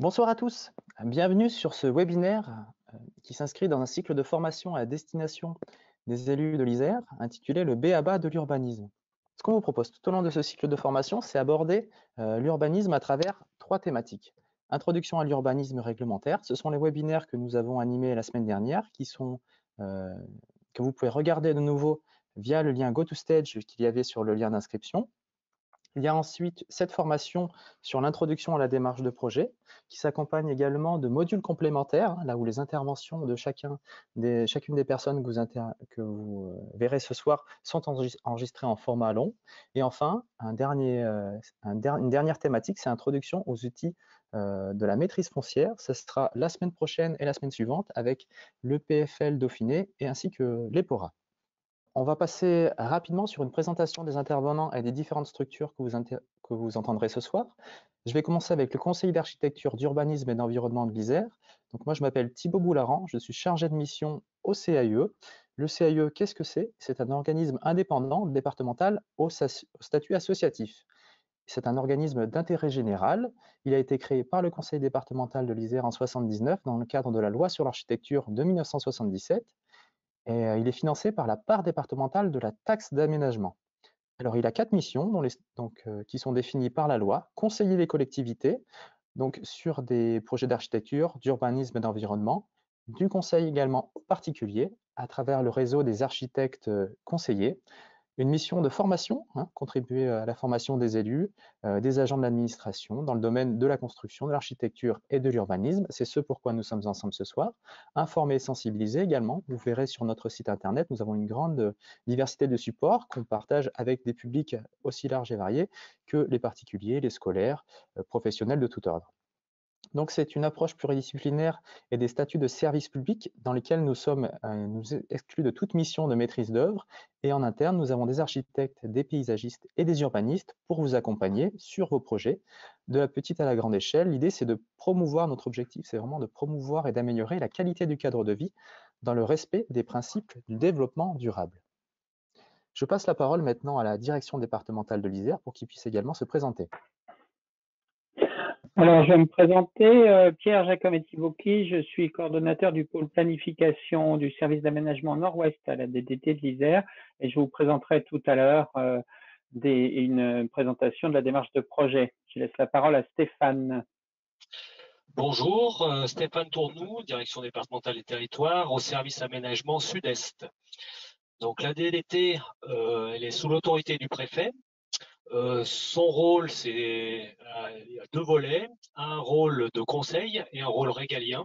Bonsoir à tous, bienvenue sur ce webinaire qui s'inscrit dans un cycle de formation à destination des élus de l'Isère intitulé Le B.A.B.A. de l'urbanisme. Ce qu'on vous propose tout au long de ce cycle de formation, c'est aborder l'urbanisme à travers trois thématiques. Introduction à l'urbanisme réglementaire, ce sont les webinaires que nous avons animés la semaine dernière, euh, que vous pouvez regarder de nouveau via le lien GoToStage qu'il y avait sur le lien d'inscription. Il y a ensuite cette formation sur l'introduction à la démarche de projet, qui s'accompagne également de modules complémentaires, là où les interventions de chacune des personnes que vous verrez ce soir sont enregistrées en format long. Et enfin, une dernière thématique, c'est introduction aux outils de la maîtrise foncière. Ce sera la semaine prochaine et la semaine suivante avec le PFL Dauphiné et ainsi que l'EPORA. On va passer rapidement sur une présentation des intervenants et des différentes structures que vous entendrez ce soir. Je vais commencer avec le Conseil d'architecture, d'urbanisme et d'environnement de l'Isère. Donc moi, je m'appelle Thibaut Boularan, je suis chargé de mission au CAIE. Le CAIE, qu'est-ce que c'est? C'est un organisme indépendant départemental au statut associatif. C'est un organisme d'intérêt général. Il a été créé par le Conseil départemental de l'Isère en 1979 dans le cadre de la loi sur l'architecture de 1977. Et il est financé par la part départementale de la taxe d'aménagement. Alors, il a 4 missions qui sont définies par la loi: conseiller les collectivités donc sur des projets d'architecture, d'urbanisme et d'environnement, du conseil également aux particuliers à travers le réseau des architectes conseillers, une mission de formation, contribuer à la formation des élus, des agents de l'administration dans le domaine de la construction, de l'architecture et de l'urbanisme. C'est ce pourquoi nous sommes ensemble ce soir. Informer et sensibiliser également. Vous verrez sur notre site internet, nous avons une grande diversité de supports qu'on partage avec des publics aussi larges et variés que les particuliers, les scolaires, professionnels de tout ordre. Donc c'est une approche pluridisciplinaire et des statuts de service public dans lesquels nous exclus de toute mission de maîtrise d'œuvre, et en interne, nous avons des architectes, des paysagistes et des urbanistes pour vous accompagner sur vos projets, de la petite à la grande échelle. L'idée, c'est de promouvoir, notre objectif, c'est vraiment de promouvoir et d'améliorer la qualité du cadre de vie dans le respect des principes du développement durable. Je passe la parole maintenant à la direction départementale de l'Isère pour qu'il puisse également se présenter. Alors, je vais me présenter, Pierre Giacometti-Bocchi, je suis coordonnateur du pôle planification du service d'aménagement Nord-Ouest à la DDT de l'Isère, et je vous présenterai tout à l'heure une présentation de la démarche de projet. Je laisse la parole à Stéphane. Bonjour, Stéphane Tournou, direction départementale des territoires au service aménagement Sud-Est. Donc la DDT, elle est sous l'autorité du préfet. Son rôle, il y a deux volets, un rôle de conseil et un rôle régalien.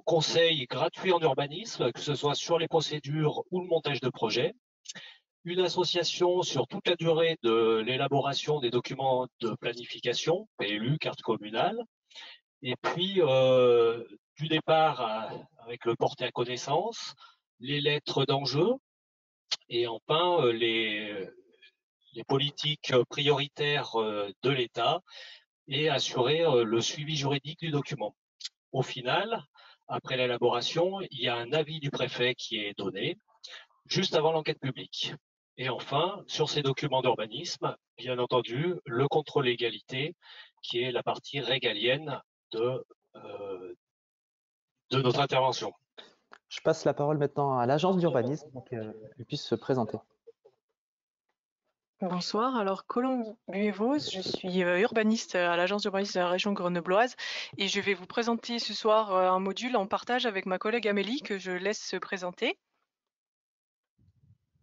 Conseil gratuit en urbanisme, que ce soit sur les procédures ou le montage de projets. Une association sur toute la durée de l'élaboration des documents de planification, PLU, carte communale. Et puis, du départ avec le porté à connaissance, les lettres d'enjeu, et enfin les politiques prioritaires de l'État, et assurer le suivi juridique du document. Au final, après l'élaboration, il y a un avis du préfet qui est donné juste avant l'enquête publique. Et enfin, sur ces documents d'urbanisme, bien entendu, le contrôle légalité, qui est la partie régalienne de notre intervention. Je passe la parole maintenant à l'agence d'urbanisme pour qu'elle puisse se présenter. Bonsoir, alors Colombe Buévos, je suis urbaniste à l'agence d'urbanisme de la région grenobloise et je vais vous présenter ce soir un module en partage avec ma collègue Amélie que je laisse se présenter.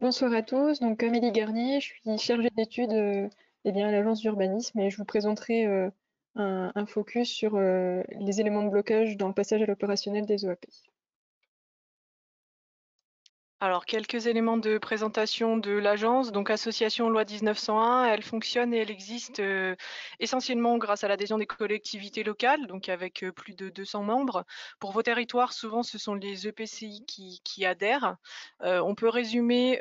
Bonsoir à tous, donc Amélie Garnier, je suis chargée d'études à l'agence d'urbanisme et je vous présenterai un focus sur les éléments de blocage dans le passage à l'opérationnel des OAP. Alors, quelques éléments de présentation de l'agence. Donc, association loi 1901, elle fonctionne et elle existe essentiellement grâce à l'adhésion des collectivités locales, donc avec plus de 200 membres. Pour vos territoires, souvent, ce sont les EPCI qui adhèrent. On peut résumer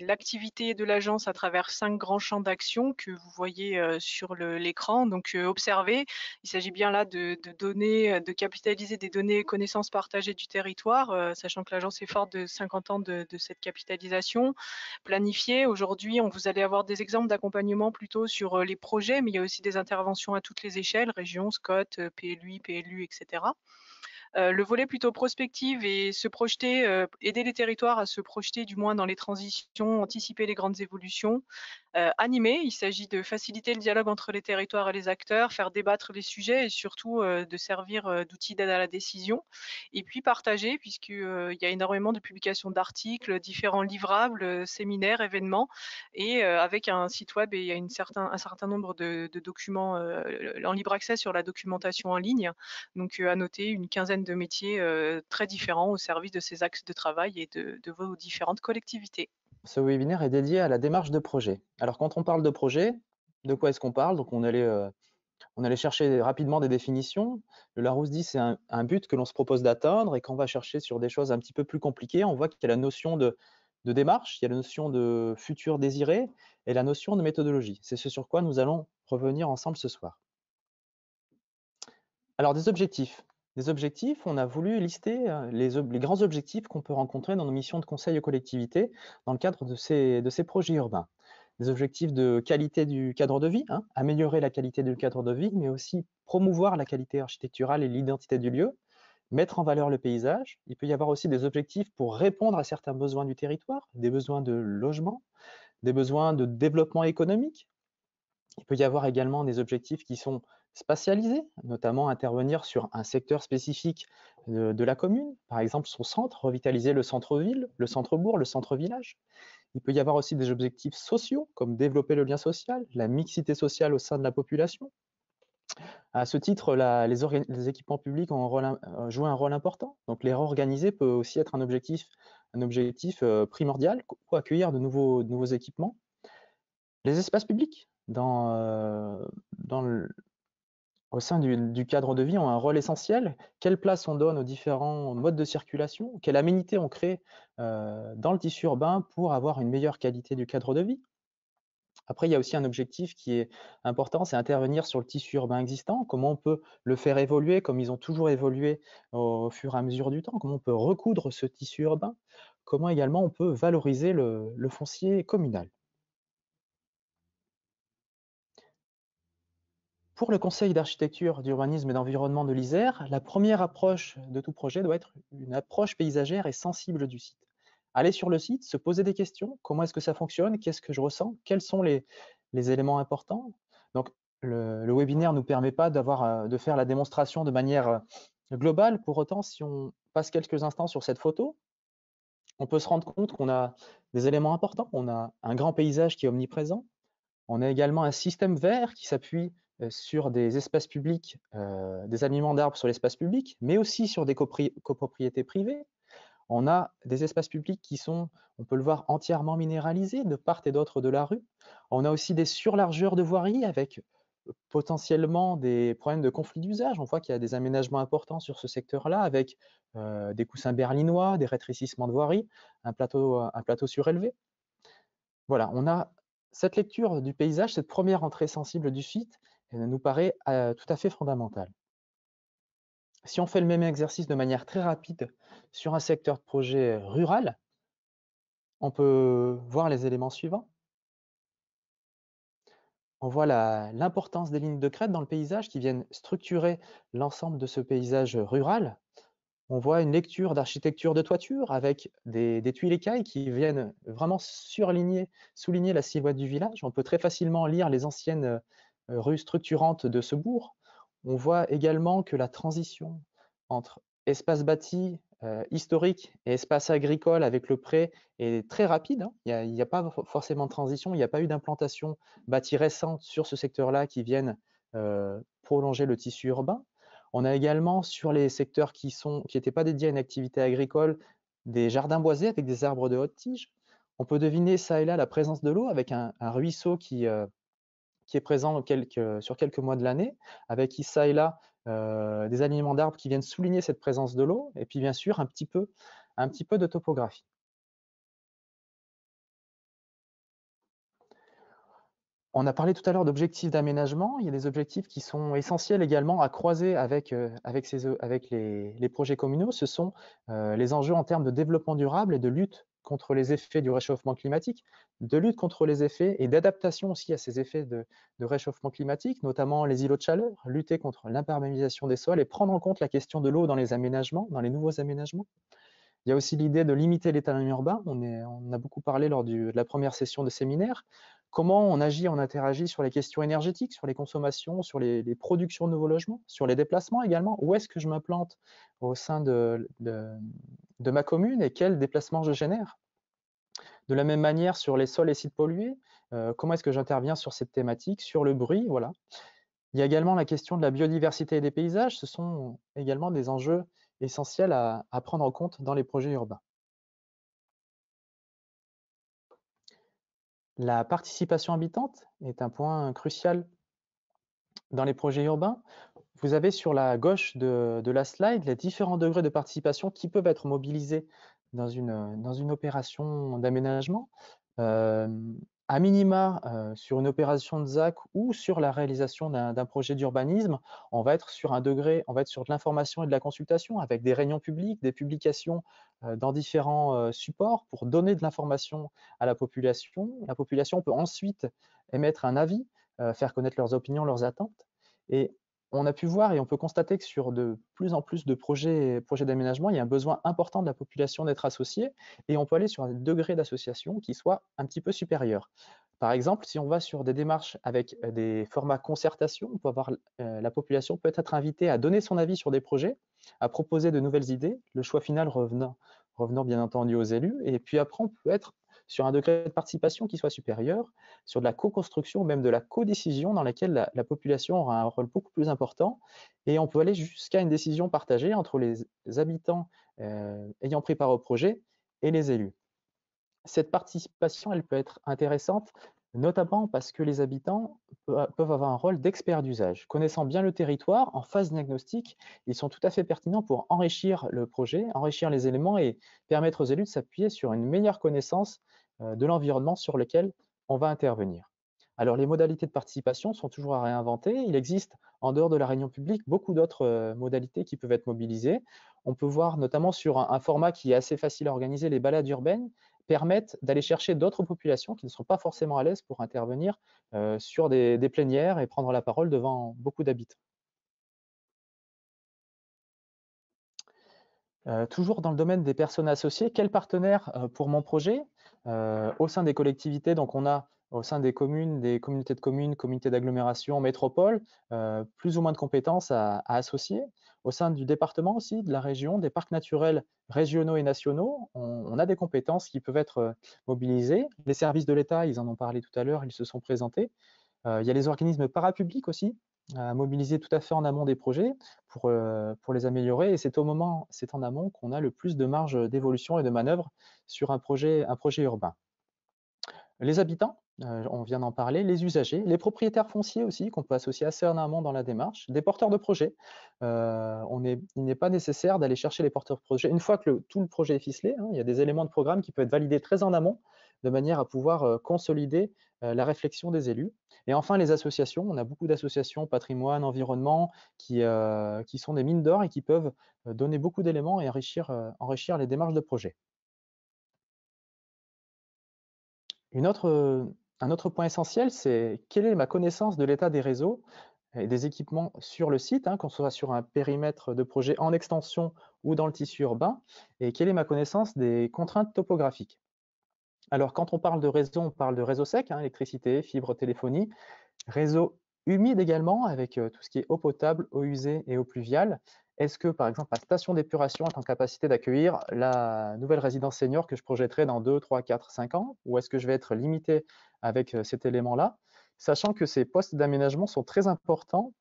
l'activité de l'agence à travers 5 grands champs d'action que vous voyez sur l'écran. Donc, observez, il s'agit bien là de capitaliser des données et connaissances partagées du territoire, sachant que l'agence est forte de 50 ans de cette capitalisation. Planifier, aujourd'hui, vous allez avoir des exemples d'accompagnement plutôt sur les projets, mais il y a aussi des interventions à toutes les échelles, région, SCOT, PLUI, PLU, etc. Le volet plutôt prospective et se projeter, aider les territoires à se projeter du moins dans les transitions, anticiper les grandes évolutions. Animer, il s'agit de faciliter le dialogue entre les territoires et les acteurs, faire débattre les sujets et surtout de servir d'outil d'aide à la décision. Et puis partager, puisqu'il y a énormément de publications d'articles, différents livrables, séminaires, événements. Et avec un site web, et il y a un certain nombre de documents en libre accès sur la documentation en ligne. Donc à noter une quinzaine de métiers très différents au service de ces axes de travail et de vos différentes collectivités. Ce webinaire est dédié à la démarche de projet. Alors, quand on parle de projet, de quoi est-ce qu'on parle? Donc, on allait chercher rapidement des définitions. Le Larousse dit c'est un but que l'on se propose d'atteindre, et quand on va chercher sur des choses un petit peu plus compliquées, on voit qu'il y a la notion de démarche, il y a la notion de futur désiré et la notion de méthodologie. C'est ce sur quoi nous allons revenir ensemble ce soir. Alors, des objectifs. Des objectifs, on a voulu lister les grands objectifs qu'on peut rencontrer dans nos missions de conseil aux collectivités dans le cadre de ces projets urbains. Des objectifs de qualité du cadre de vie, améliorer la qualité du cadre de vie, mais aussi promouvoir la qualité architecturale et l'identité du lieu, mettre en valeur le paysage. Il peut y avoir aussi des objectifs pour répondre à certains besoins du territoire, des besoins de logement, des besoins de développement économique. Il peut y avoir également des objectifs qui sont spatialisés, notamment intervenir sur un secteur spécifique de la commune, par exemple son centre, revitaliser le centre-ville, le centre-bourg, le centre-village. Il peut y avoir aussi des objectifs sociaux, comme développer le lien social, la mixité sociale au sein de la population. À ce titre, les équipements publics jouent un rôle important. Donc, les réorganiser peut aussi être un objectif primordial pour accueillir de nouveaux équipements. Les espaces publics, au sein du cadre de vie, ont un rôle essentiel. Quelle place on donne aux différents modes de circulation? Quelle aménité on crée dans le tissu urbain pour avoir une meilleure qualité du cadre de vie? Après, il y a aussi un objectif qui est important, c'est intervenir sur le tissu urbain existant. Comment on peut le faire évoluer comme ils ont toujours évolué au fur et à mesure du temps? Comment on peut recoudre ce tissu urbain? Comment également on peut valoriser le foncier communal? Pour le conseil d'architecture, d'urbanisme et d'environnement de l'Isère, la première approche de tout projet doit être une approche paysagère et sensible du site. Aller sur le site, se poser des questions, comment est-ce que ça fonctionne, qu'est-ce que je ressens, quels sont les éléments importants. Donc, le webinaire ne nous permet pas de faire la démonstration de manière globale. Pour autant, si on passe quelques instants sur cette photo, on peut se rendre compte qu'on a des éléments importants. On a un grand paysage qui est omniprésent. On a également un système vert qui s'appuie sur des espaces publics, des alignements d'arbres sur l'espace public, mais aussi sur des copropriétés privées. On a des espaces publics qui sont, on peut le voir, entièrement minéralisés de part et d'autre de la rue. On a aussi des surlargeurs de voiries avec potentiellement des problèmes de conflit d'usage. On voit qu'il y a des aménagements importants sur ce secteur-là avec des coussins berlinois, des rétrécissements de voiries, un plateau surélevé. Voilà, on a cette lecture du paysage, cette première entrée sensible du site, nous paraît tout à fait fondamentale. Si on fait le même exercice de manière très rapide sur un secteur de projet rural, on peut voir les éléments suivants. On voit l'importance des lignes de crête dans le paysage qui viennent structurer l'ensemble de ce paysage rural. On voit une lecture d'architecture de toiture avec des tuiles écailles qui viennent vraiment souligner la silhouette du village. On peut très facilement lire les anciennes rues structurantes de ce bourg. On voit également que la transition entre espace bâti historique et espace agricole avec le pré est très rapide. Il n'y a pas forcément de transition, il n'y a pas eu d'implantation bâtie récente sur ce secteur-là qui viennent prolonger le tissu urbain. On a également sur les secteurs qui n'étaient pas dédiés à une activité agricole, des jardins boisés avec des arbres de haute tige. On peut deviner ça et là la présence de l'eau avec un ruisseau qui est présent sur quelques mois de l'année, avec ça et là des alignements d'arbres qui viennent souligner cette présence de l'eau, et puis bien sûr un petit peu de topographie. On a parlé tout à l'heure d'objectifs d'aménagement. Il y a des objectifs qui sont essentiels également à croiser avec les projets communaux. Ce sont les enjeux en termes de développement durable et de lutte contre les effets du réchauffement climatique, de lutte contre les effets et d'adaptation aussi à ces effets de réchauffement climatique, notamment les îlots de chaleur, lutter contre l'imperméabilisation des sols et prendre en compte la question de l'eau dans les aménagements, dans les nouveaux aménagements. Il y a aussi l'idée de limiter l'étalement urbain. On a beaucoup parlé lors de la première session de séminaire. Comment on agit, on interagit sur les questions énergétiques, sur les consommations, sur les productions de nouveaux logements, sur les déplacements également. Où est-ce que je m'implante au sein de ma commune et quels déplacements je génère? De la même manière, sur les sols et sites pollués, comment est-ce que j'interviens sur cette thématique, sur le bruit, voilà. Il y a également la question de la biodiversité et des paysages. Ce sont également des enjeux essentiels à prendre en compte dans les projets urbains. La participation habitante est un point crucial dans les projets urbains. Vous avez sur la gauche de la slide les différents degrés de participation qui peuvent être mobilisés dans une opération d'aménagement. À minima, sur une opération de ZAC ou sur la réalisation d'un projet d'urbanisme, on va être sur de l'information et de la consultation avec des réunions publiques, des publications dans différents supports pour donner de l'information à la population. La population peut ensuite émettre un avis, faire connaître leurs opinions, leurs attentes. Et on a pu voir et on peut constater que sur de plus en plus de projets d'aménagement, il y a un besoin important de la population d'être associée et on peut aller sur un degré d'association qui soit un petit peu supérieur. Par exemple, si on va sur des démarches avec des formats concertation, on peut avoir, la population peut être invitée à donner son avis sur des projets, à proposer de nouvelles idées, le choix final revenant bien entendu aux élus. Et puis après, on peut être sur un degré de participation qui soit supérieur, sur de la co-construction, même de la co-décision dans laquelle la population aura un rôle beaucoup plus important. Et on peut aller jusqu'à une décision partagée entre les habitants ayant pris part au projet et les élus. Cette participation, elle peut être intéressante, notamment parce que les habitants peuvent avoir un rôle d'expert d'usage. Connaissant bien le territoire, en phase diagnostique, ils sont tout à fait pertinents pour enrichir le projet, enrichir les éléments et permettre aux élus de s'appuyer sur une meilleure connaissance de l'environnement sur lequel on va intervenir. Alors, les modalités de participation sont toujours à réinventer. Il existe, en dehors de la réunion publique, beaucoup d'autres modalités qui peuvent être mobilisées. On peut voir notamment sur un format qui est assez facile à organiser, les balades urbaines, permettent d'aller chercher d'autres populations qui ne sont pas forcément à l'aise pour intervenir sur des plénières et prendre la parole devant beaucoup d'habitants. Toujours dans le domaine des personnes associées, quels partenaires pour mon projet? Au sein des collectivités, donc on a au sein des communes, des communautés de communes, communautés d'agglomération, métropoles, plus ou moins de compétences à associer. Au sein du département aussi, de la région, des parcs naturels régionaux et nationaux, on a des compétences qui peuvent être mobilisées. Les services de l'État, ils en ont parlé tout à l'heure, ils se sont présentés. Il y a les organismes parapublics aussi, à mobiliser tout à fait en amont des projets pour les améliorer. Et c'est en amont qu'on a le plus de marge d'évolution et de manœuvre sur un projet urbain. Les habitants, on vient d'en parler, les usagers, les propriétaires fonciers aussi, qu'on peut associer assez en amont dans la démarche, des porteurs de projets. Il n'est pas nécessaire d'aller chercher les porteurs de projets. Une fois que tout le projet est ficelé, hein, il y a des éléments de programme qui peuvent être validés très en amont, de manière à pouvoir consolider la réflexion des élus. Et enfin, les associations. On a beaucoup d'associations, patrimoine, environnement, qui sont des mines d'or et qui peuvent donner beaucoup d'éléments et enrichir les démarches de projet. Un autre point essentiel, c'est quelle est ma connaissance de l'état des réseaux et des équipements sur le site, hein, qu'on soit sur un périmètre de projet en extension ou dans le tissu urbain, et quelle est ma connaissance des contraintes topographiques. Alors, quand on parle de réseau, on parle de réseau sec, hein, électricité, fibre, téléphonie, réseau humide également, avec tout ce qui est eau potable, eau usée et eau pluviale. Est-ce que, par exemple, ma station d'épuration est en capacité d'accueillir la nouvelle résidence senior que je projetterai dans 2, 3, 4, 5 ans? Ou est-ce que je vais être limité avec cet élément-là? Sachant que ces postes d'aménagement sont très importants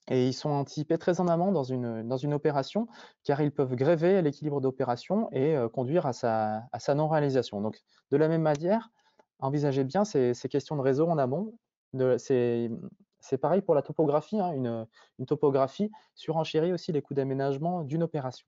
et ils sont anticipés très en amont dans une opération, car ils peuvent gréver l'équilibre d'opération et conduire à sa non-réalisation. Donc, de la même manière, envisagez bien ces questions de réseau en amont. C'est pareil pour la topographie, hein, une topographie surenchérit aussi les coûts d'aménagement d'une opération.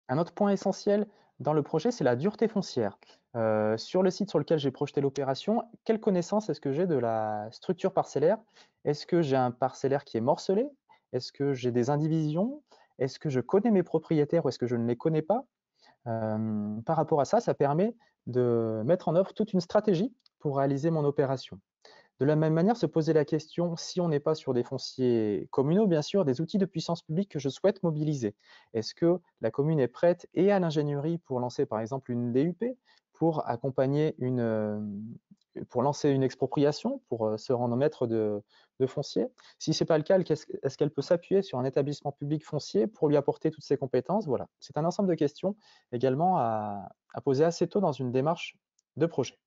Un autre point essentiel dans le projet, c'est la dureté foncière. Sur le site sur lequel j'ai projeté l'opération, quelle connaissance est-ce que j'ai de la structure parcellaire? Est-ce que j'ai un parcellaire qui est morcelé? Est-ce que j'ai des indivisions? Est-ce que je connais mes propriétaires ou est-ce que je ne les connais pas? Par rapport à ça, ça permet de mettre en œuvre toute une stratégie pour réaliser mon opération. De la même manière, se poser la question, si on n'est pas sur des fonciers communaux, bien sûr, des outils de puissance publique que je souhaite mobiliser. Est-ce que la commune est prête et à l'ingénierie pour lancer par exemple une DUP, pour accompagner pour lancer une expropriation, pour se rendre maître de foncier? Si ce n'est pas le cas, est-ce qu'elle peut s'appuyer sur un établissement public foncier pour lui apporter toutes ses compétences? Voilà, c'est un ensemble de questions également à poser assez tôt dans une démarche de projet.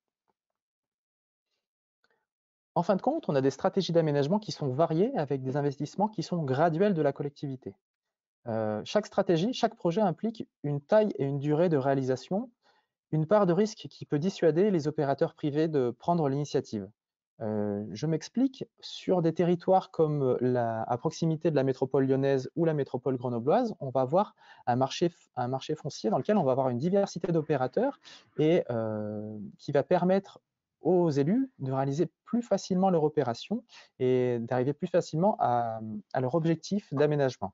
En fin de compte, on a des stratégies d'aménagement qui sont variées avec des investissements qui sont graduels de la collectivité. Chaque stratégie, chaque projet implique une taille et une durée de réalisation, une part de risque qui peut dissuader les opérateurs privés de prendre l'initiative. Je m'explique, sur des territoires comme à proximité de la métropole lyonnaise ou la métropole grenobloise, on va avoir un marché foncier dans lequel on va avoir une diversité d'opérateurs et qui va permettre aux élus de réaliser plus facilement leur opération et d'arriver plus facilement à leur objectif d'aménagement.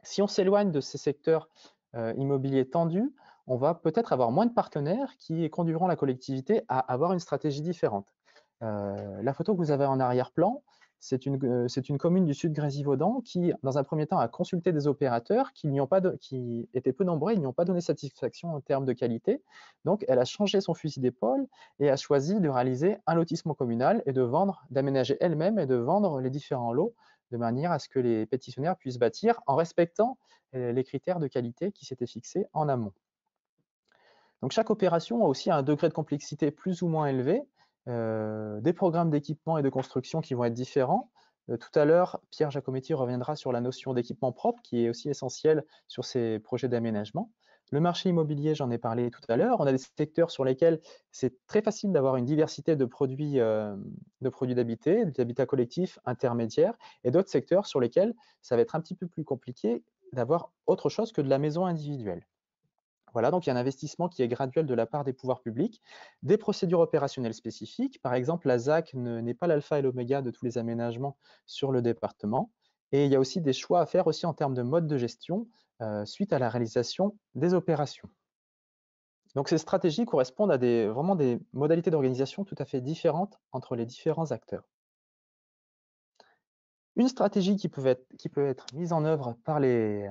Si on s'éloigne de ces secteurs immobiliers tendus, on va peut-être avoir moins de partenaires qui conduiront la collectivité à avoir une stratégie différente. La photo que vous avez en arrière-plan, c'est une commune du sud Grésivaudan qui, dans un premier temps, a consulté des opérateurs qui étaient peu nombreux, ils n'y ont pas donné satisfaction en termes de qualité. Donc, elle a changé son fusil d'épaule et a choisi de réaliser un lotissement communal et d'aménager elle-même et de vendre les différents lots de manière à ce que les pétitionnaires puissent bâtir en respectant les critères de qualité qui s'étaient fixés en amont. Donc chaque opération a aussi un degré de complexité plus ou moins élevé, des programmes d'équipement et de construction qui vont être différents. Tout à l'heure, Pierre Giacometti reviendra sur la notion d'équipement propre qui est aussi essentielle sur ces projets d'aménagement. Le marché immobilier, j'en ai parlé tout à l'heure. On a des secteurs sur lesquels c'est très facile d'avoir une diversité de produits d'habitat collectif, intermédiaire, et d'autres secteurs sur lesquels ça va être un petit peu plus compliqué d'avoir autre chose que de la maison individuelle. Voilà, donc il y a un investissement qui est graduel de la part des pouvoirs publics, des procédures opérationnelles spécifiques. Par exemple, la ZAC n'est pas l'alpha et l'oméga de tous les aménagements sur le département. Et il y a aussi des choix à faire aussi en termes de mode de gestion suite à la réalisation des opérations. Donc ces stratégies correspondent à vraiment des modalités d'organisation tout à fait différentes entre les différents acteurs. Une stratégie qui peut être mise en œuvre par les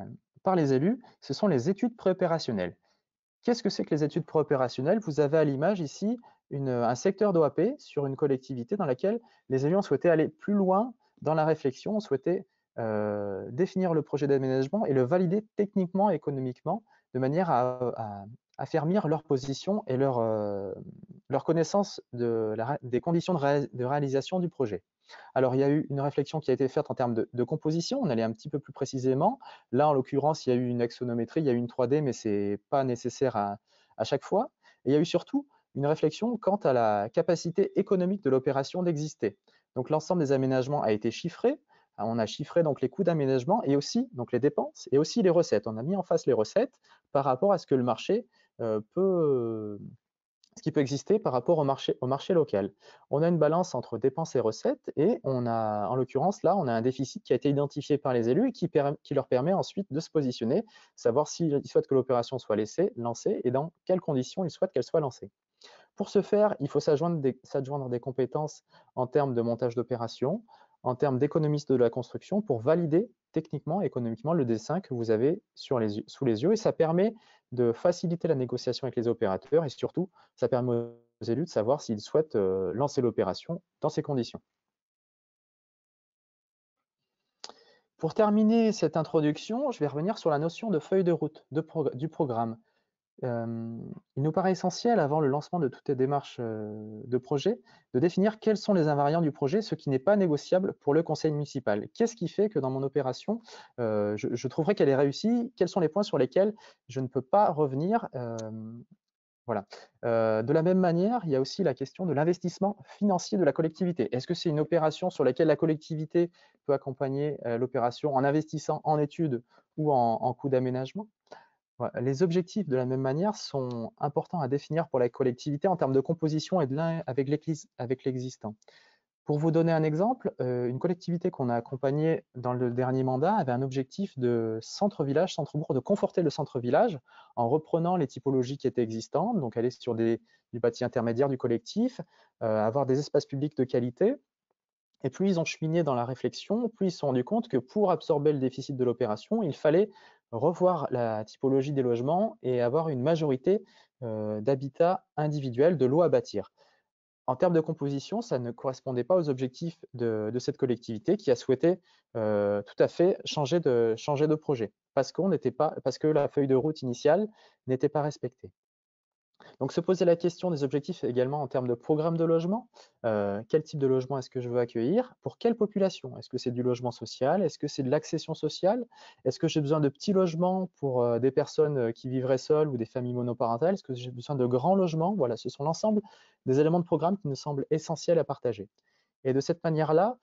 élus, ce sont les études préopérationnelles. Qu'est-ce que c'est que les études préopérationnelles? Vous avez à l'image ici un secteur d'OAP sur une collectivité dans laquelle les élus ont souhaité aller plus loin dans la réflexion, ont souhaité définir le projet d'aménagement et le valider techniquement et économiquement de manière à affermir leur position et leur connaissance des conditions de réalisation du projet. Alors, il y a eu une réflexion qui a été faite en termes de composition, on allait un petit peu plus précisément. Là, en l'occurrence, il y a eu une axonométrie, il y a eu une 3D, mais ce n'est pas nécessaire à chaque fois. Et il y a eu surtout une réflexion quant à la capacité économique de l'opération d'exister. Donc, l'ensemble des aménagements a été chiffré. On a chiffré donc les coûts d'aménagement et aussi donc les dépenses et aussi les recettes. On a mis en face les recettes par rapport à ce que le marché ce qui peut exister par rapport au marché local. On a une balance entre dépenses et recettes et on a, en l'occurrence, là, on a un déficit qui a été identifié par les élus et qui leur permet ensuite de se positionner, savoir s'ils souhaitent que l'opération soit lancée et dans quelles conditions ils souhaitent qu'elle soit lancée. Pour ce faire, il faut s'adjoindre des compétences en termes de montage d'opération, en termes d'économiste de la construction pour valider techniquement et économiquement le dessin que vous avez sous les yeux. Et ça permet de faciliter la négociation avec les opérateurs et surtout, ça permet aux élus de savoir s'ils souhaitent lancer l'opération dans ces conditions. Pour terminer cette introduction, je vais revenir sur la notion de feuille de route du programme. Il nous paraît essentiel, avant le lancement de toutes les démarches de projet, de définir quels sont les invariants du projet, ce qui n'est pas négociable pour le conseil municipal. Qu'est-ce qui fait que dans mon opération, je trouverai qu'elle est réussie? Quels sont les points sur lesquels je ne peux pas revenir? Voilà. De la même manière, il y a aussi la question de l'investissement financier de la collectivité. Est-ce que c'est une opération sur laquelle la collectivité peut accompagner l'opération en investissant en études ou en coûts d'aménagement? Ouais, les objectifs, de la même manière, sont importants à définir pour la collectivité en termes de composition et de lien avec l'existant. Pour vous donner un exemple, une collectivité qu'on a accompagnée dans le dernier mandat avait un objectif de centre-village, centre-bourg, de conforter le centre-village en reprenant les typologies qui étaient existantes, donc aller sur du bâti intermédiaire du collectif, avoir des espaces publics de qualité. Et plus ils ont cheminé dans la réflexion, plus ils se sont rendus compte que pour absorber le déficit de l'opération, il fallait revoir la typologie des logements et avoir une majorité d'habitats individuels, de lots à bâtir. En termes de composition, ça ne correspondait pas aux objectifs de cette collectivité qui a souhaité tout à fait changer de projet parce que la feuille de route initiale n'était pas respectée. Donc se poser la question des objectifs également en termes de programme de logement. Quel type de logement est-ce que je veux accueillir? Pour quelle population? Est-ce que c'est du logement social? Est-ce que c'est de l'accession sociale? Est-ce que j'ai besoin de petits logements pour des personnes qui vivraient seules ou des familles monoparentales? Est-ce que j'ai besoin de grands logements? Voilà, ce sont l'ensemble des éléments de programme qui nous semblent essentiels à partager. Et de cette manière-là,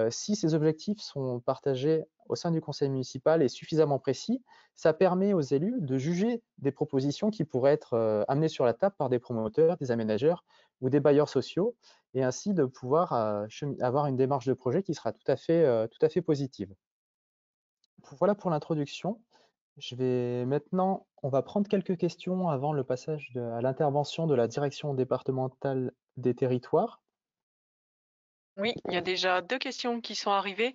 si ces objectifs sont partagés au sein du conseil municipal et suffisamment précis, ça permet aux élus de juger des propositions qui pourraient être amenées sur la table par des promoteurs, des aménageurs ou des bailleurs sociaux, et ainsi de pouvoir avoir une démarche de projet qui sera tout à fait positive. Voilà pour l'introduction. On va prendre quelques questions avant le passage à l'intervention de la direction départementale des territoires. Oui, il y a déjà 2 questions qui sont arrivées.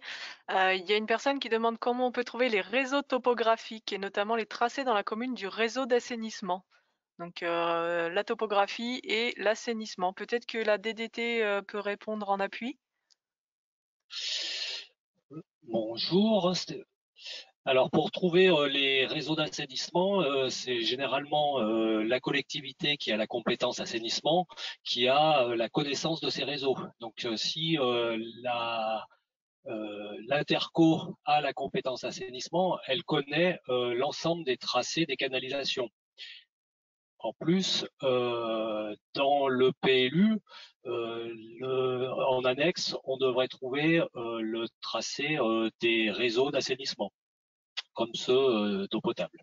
Il y a une personne qui demande comment on peut trouver les réseaux topographiques et notamment les tracés dans la commune du réseau d'assainissement. Donc, la topographie et l'assainissement. Peut-être que la DDT, peut répondre en appui? Bonjour. Alors pour trouver les réseaux d'assainissement, c'est généralement la collectivité qui a la compétence assainissement qui a la connaissance de ces réseaux. Donc si l'interco a la compétence assainissement, elle connaît l'ensemble des tracés des canalisations. En plus, dans le PLU, en annexe, on devrait trouver le tracé des réseaux d'assainissement, comme ceux d'eau potable.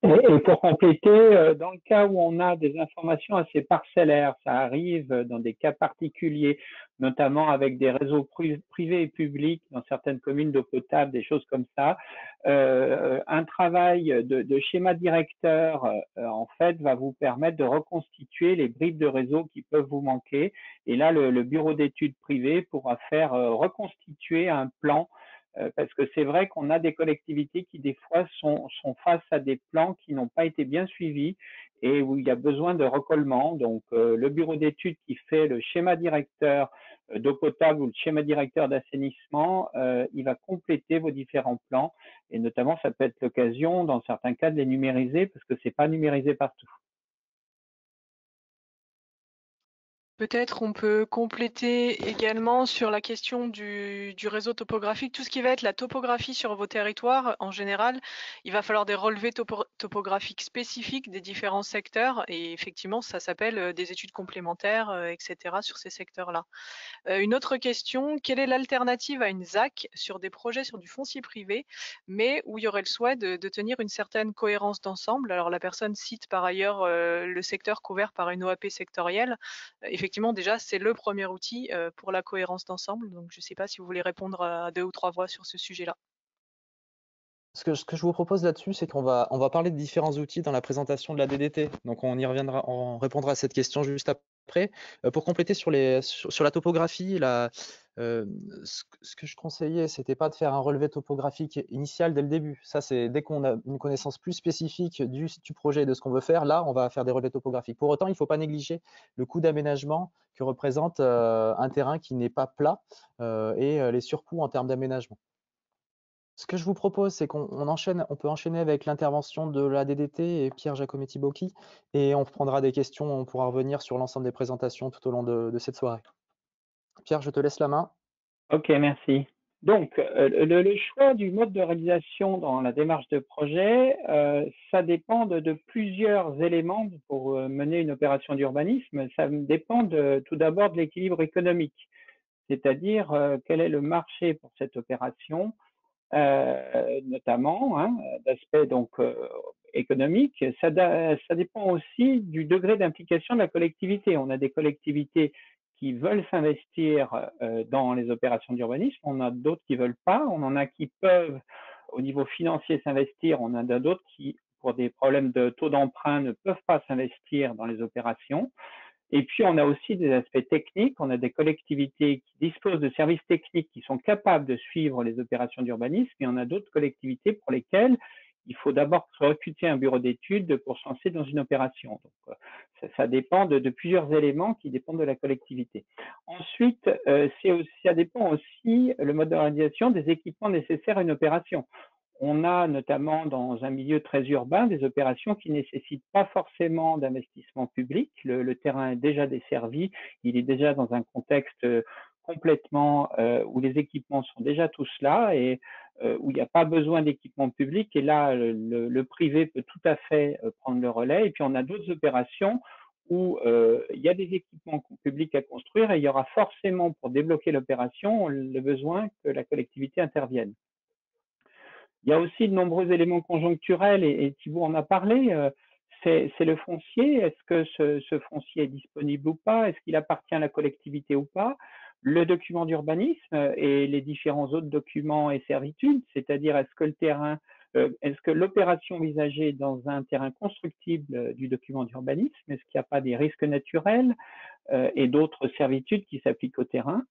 Et pour compléter, dans le cas où on a des informations assez parcellaires, ça arrive dans des cas particuliers, notamment avec des réseaux privés et publics dans certaines communes d'eau potable, des choses comme ça. Un travail de schéma directeur, en fait, va vous permettre de reconstituer les bribes de réseau qui peuvent vous manquer. Et là, le bureau d'études privées pourra faire reconstituer un plan parce que c'est vrai qu'on a des collectivités qui des fois sont face à des plans qui n'ont pas été bien suivis et où il y a besoin de recollement. Donc le bureau d'études qui fait le schéma directeur d'eau potable ou le schéma directeur d'assainissement, il va compléter vos différents plans et notamment ça peut être l'occasion dans certains cas de les numériser parce que c'est pas numérisé partout. Peut-être on peut compléter également sur la question du réseau topographique. Tout ce qui va être la topographie sur vos territoires, en général, il va falloir des relevés topographiques spécifiques des différents secteurs et effectivement, ça s'appelle des études complémentaires, etc. sur ces secteurs-là. Une autre question, quelle est l'alternative à une ZAC sur des projets sur du foncier privé, mais où il y aurait le souhait de tenir une certaine cohérence d'ensemble? Alors la personne cite par ailleurs le secteur couvert par une OAP sectorielle. Effectivement, déjà, c'est le premier outil pour la cohérence d'ensemble. Donc je ne sais pas si vous voulez répondre à 2 ou 3 voix sur ce sujet-là. Ce que je vous propose là-dessus, c'est on va parler de différents outils dans la présentation de la DDT. Donc on y reviendra, on répondra à cette question juste après. Pour compléter sur la topographie, ce que je conseillais, c'était pas de faire un relevé topographique initial dès le début. Ça, c'est dès qu'on a une connaissance plus spécifique du projet et de ce qu'on veut faire, là, on va faire des relevés topographiques. Pour autant, il ne faut pas négliger le coût d'aménagement que représente un terrain qui n'est pas plat et les surcoûts en termes d'aménagement. Ce que je vous propose, c'est on peut enchaîner avec l'intervention de la DDT et Pierre Giacometti-Bocchi, et on prendra des questions, on pourra revenir sur l'ensemble des présentations tout au long de cette soirée. Pierre, je te laisse la main. Ok, merci. Donc, le choix du mode de réalisation dans la démarche de projet, ça dépend de plusieurs éléments pour mener une opération d'urbanisme. Ça dépend tout d'abord de l'équilibre économique, c'est-à-dire quel est le marché pour cette opération, notamment, hein, d'aspects donc économiques. Ça dépend aussi du degré d'implication de la collectivité. On a des collectivités qui veulent s'investir dans les opérations d'urbanisme, on a d'autres qui veulent pas, on en a qui peuvent au niveau financier s'investir, on en a d'autres qui, pour des problèmes de taux d'emprunt, ne peuvent pas s'investir dans les opérations. Et puis, on a aussi des aspects techniques. On a des collectivités qui disposent de services techniques qui sont capables de suivre les opérations d'urbanisme. Et on a d'autres collectivités pour lesquelles il faut d'abord recruter un bureau d'études pour se lancer dans une opération. Donc, ça dépend de plusieurs éléments qui dépendent de la collectivité. Ensuite, ça dépend aussi le mode d'organisation des équipements nécessaires à une opération. On a notamment dans un milieu très urbain des opérations qui ne nécessitent pas forcément d'investissement public. Le terrain est déjà desservi, il est déjà dans un contexte complètement où les équipements sont déjà tous là et où il n'y a pas besoin d'équipement public. Et là, le privé peut tout à fait prendre le relais. Et puis, on a d'autres opérations où il y a des équipements publics à construire et il y aura forcément, pour débloquer l'opération, le besoin que la collectivité intervienne. Il y a aussi de nombreux éléments conjoncturels et Thibault en a parlé. C'est le foncier. Est-ce que ce foncier est disponible ou pas? Est-ce qu'il appartient à la collectivité ou pas? Le document d'urbanisme et les différents autres documents et servitudes, c'est-à-dire est-ce que le terrain, est-ce que l'opération envisagée dans un terrain constructible du document d'urbanisme, est-ce qu'il n'y a pas des risques naturels et d'autres servitudes qui s'appliquent au terrain?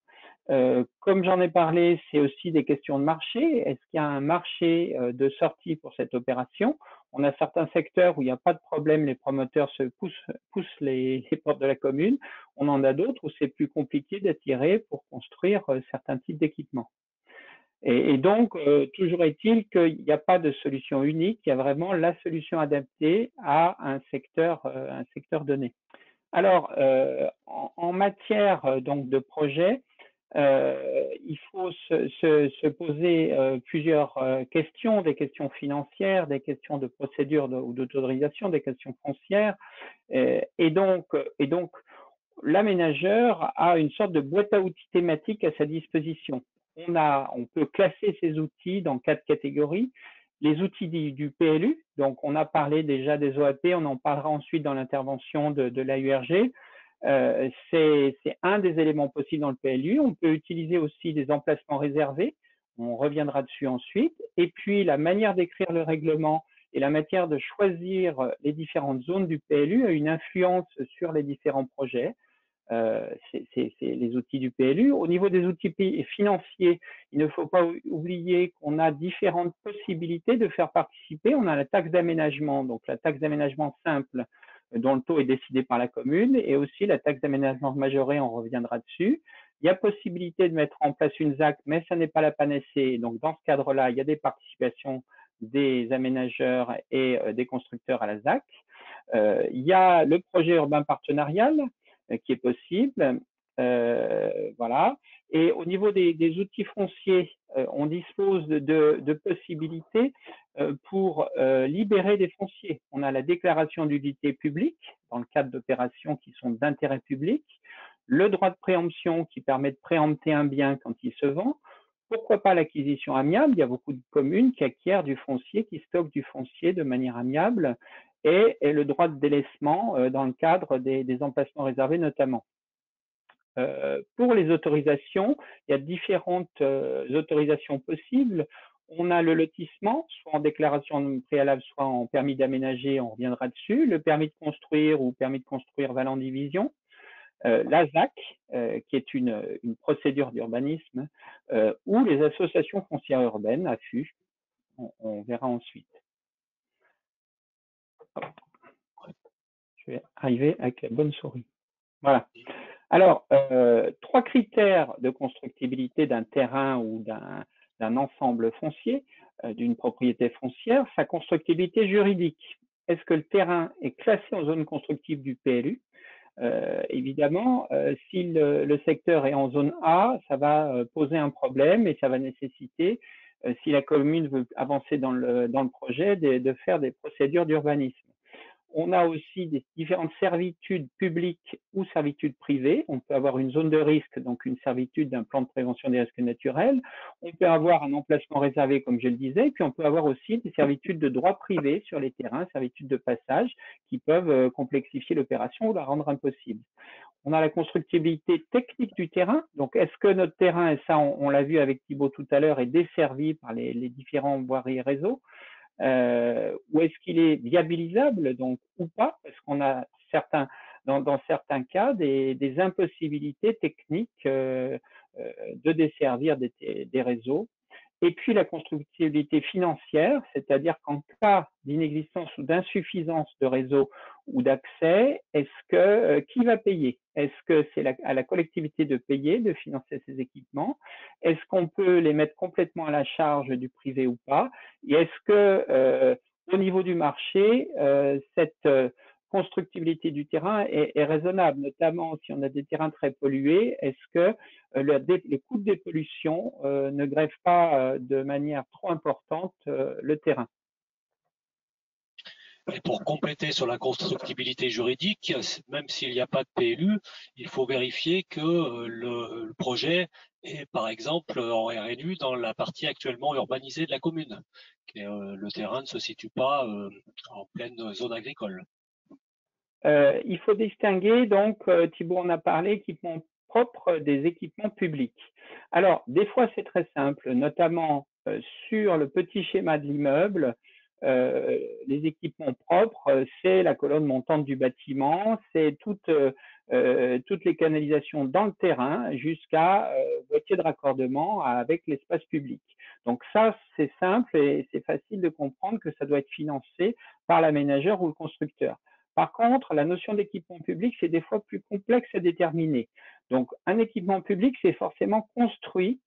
Comme j'en ai parlé, c'est aussi des questions de marché. Est-ce qu'il y a un marché de sortie pour cette opération? On a certains secteurs où il n'y a pas de problème, les promoteurs se poussent les portes de la commune. On en a d'autres où c'est plus compliqué d'attirer pour construire certains types d'équipements. Et donc, toujours est-il qu'il n'y a pas de solution unique, il y a vraiment la solution adaptée à un secteur donné. Alors, en matière donc de projet, il faut se poser plusieurs questions, des questions financières, des questions de procédure ou d'autorisation, des questions foncières. Et donc, l'aménageur a une sorte de boîte à outils thématique à sa disposition. On peut classer ces outils dans 4 catégories. Les outils du PLU, donc on a parlé déjà des OAP, on en parlera ensuite dans l'intervention de l'AURG. C'est un des éléments possibles dans le PLU. On peut utiliser aussi des emplacements réservés. On reviendra dessus ensuite. Et puis, la manière d'écrire le règlement et la manière de choisir les différentes zones du PLU a une influence sur les différents projets. C'est les outils du PLU. Au niveau des outils financiers, il ne faut pas oublier qu'on a différentes possibilités de faire participer. On a la taxe d'aménagement, donc la taxe d'aménagement simple, dont le taux est décidé par la commune, et aussi la taxe d'aménagement majorée, on reviendra dessus. Il y a possibilité de mettre en place une ZAC, mais ça n'est pas la panacée. Donc, dans ce cadre-là, il y a des participations des aménageurs et des constructeurs à la ZAC. Il y a le projet urbain partenarial qui est possible. Voilà. Et au niveau des outils fonciers, on dispose de possibilités pour libérer des fonciers. On a la déclaration d'utilité publique dans le cadre d'opérations qui sont d'intérêt public, le droit de préemption qui permet de préempter un bien quand il se vend. Pourquoi pas l'acquisition amiable? Il y a beaucoup de communes qui acquièrent du foncier, qui stockent du foncier de manière amiable, et le droit de délaissement dans le cadre des emplacements réservés notamment. Pour les autorisations, il y a différentes autorisations possibles. On a le lotissement, soit en déclaration préalable, soit en permis d'aménager, on reviendra dessus. Le permis de construire ou permis de construire valant division. La ZAC, qui est une procédure d'urbanisme, ou les associations foncières urbaines, AFU, on verra ensuite. Je vais arriver avec la bonne souris. Voilà. Alors, 3 critères de constructibilité d'un terrain ou d'un ensemble foncier, d'une propriété foncière, sa constructibilité juridique. Est-ce que le terrain est classé en zone constructive du PLU? Évidemment, si le secteur est en zone A, ça va poser un problème et ça va nécessiter, si la commune veut avancer dans le projet, de faire des procédures d'urbanisme. On a aussi des différentes servitudes publiques ou servitudes privées. On peut avoir une zone de risque, donc une servitude d'un plan de prévention des risques naturels. On peut avoir un emplacement réservé, comme je le disais, puis on peut avoir aussi des servitudes de droit privé sur les terrains, servitudes de passage, qui peuvent complexifier l'opération ou la rendre impossible. On a la constructibilité technique du terrain. Donc, est-ce que notre terrain, et ça, on l'a vu avec Thibaut tout à l'heure, est desservi par les différents voiries et réseaux, ou est-ce qu'il est viabilisable, donc, ou pas, parce qu'on a dans certains cas des impossibilités techniques de desservir des réseaux. Et puis la constructibilité financière, c'est-à-dire qu'en cas d'inexistence ou d'insuffisance de réseau ou d'accès, qui va payer? Est-ce que c'est à la collectivité de payer, de financer ces équipements? Est-ce qu'on peut les mettre complètement à la charge du privé ou pas? Et est-ce que au niveau du marché, cette constructibilité du terrain est raisonnable, notamment si on a des terrains très pollués? Est-ce que les coûts de dépollution ne grèvent pas de manière trop importante le terrain? Et pour compléter sur la constructibilité juridique, même s'il n'y a pas de PLU, il faut vérifier que le projet est par exemple en RNU dans la partie actuellement urbanisée de la commune. Le terrain ne se situe pas en pleine zone agricole. Il faut distinguer, donc, Thibaut en a parlé, équipements propres des équipements publics. Alors, des fois, c'est très simple, notamment sur le petit schéma de l'immeuble. Les équipements propres, c'est la colonne montante du bâtiment, c'est toutes les canalisations dans le terrain jusqu'à boîtier de raccordement avec l'espace public. Donc ça, c'est simple et c'est facile de comprendre que ça doit être financé par l'aménageur ou le constructeur. Par contre, la notion d'équipement public, c'est des fois plus complexe à déterminer. Donc, un équipement public, c'est forcément construit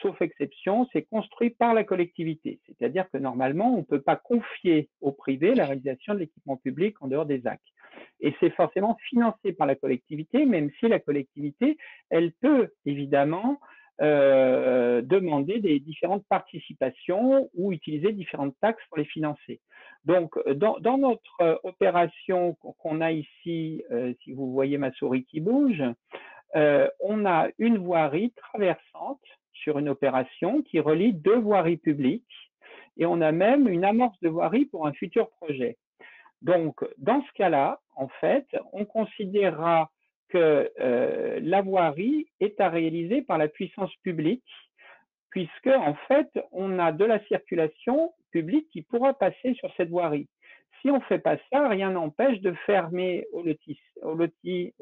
sauf exception, c'est construit par la collectivité. C'est-à-dire que normalement, on ne peut pas confier au privé la réalisation de l'équipement public en dehors des ZAC. Et c'est forcément financé par la collectivité, même si la collectivité, elle peut évidemment demander des différentes participations ou utiliser différentes taxes pour les financer. Donc, dans notre opération qu'on a ici, si vous voyez ma souris qui bouge, on a une voirie traversante sur une opération qui relie deux voiries publiques et on a même une amorce de voirie pour un futur projet. Donc, dans ce cas-là, en fait, on considérera que la voirie est à réaliser par la puissance publique, puisque, en fait, on a de la circulation publique qui pourra passer sur cette voirie. Si on ne fait pas ça, rien n'empêche de fermer au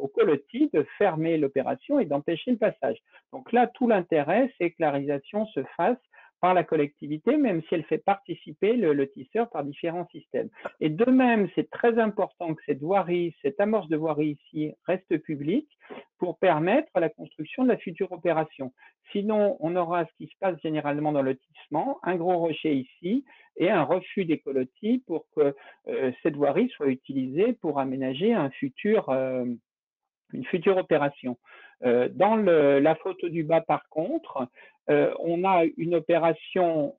colotis, de fermer l'opération et d'empêcher le passage. Donc là, tout l'intérêt, c'est que la réalisation se fasse par la collectivité, même si elle fait participer le lotisseur par différents systèmes. Et de même, c'est très important que cette voirie, cette amorce de voirie ici, reste publique pour permettre la construction de la future opération. Sinon, on aura ce qui se passe généralement dans le lotissement, un gros rocher ici et un refus des colotis pour que cette voirie soit utilisée pour aménager une future opération. Dans la photo du bas, par contre, on a une opération,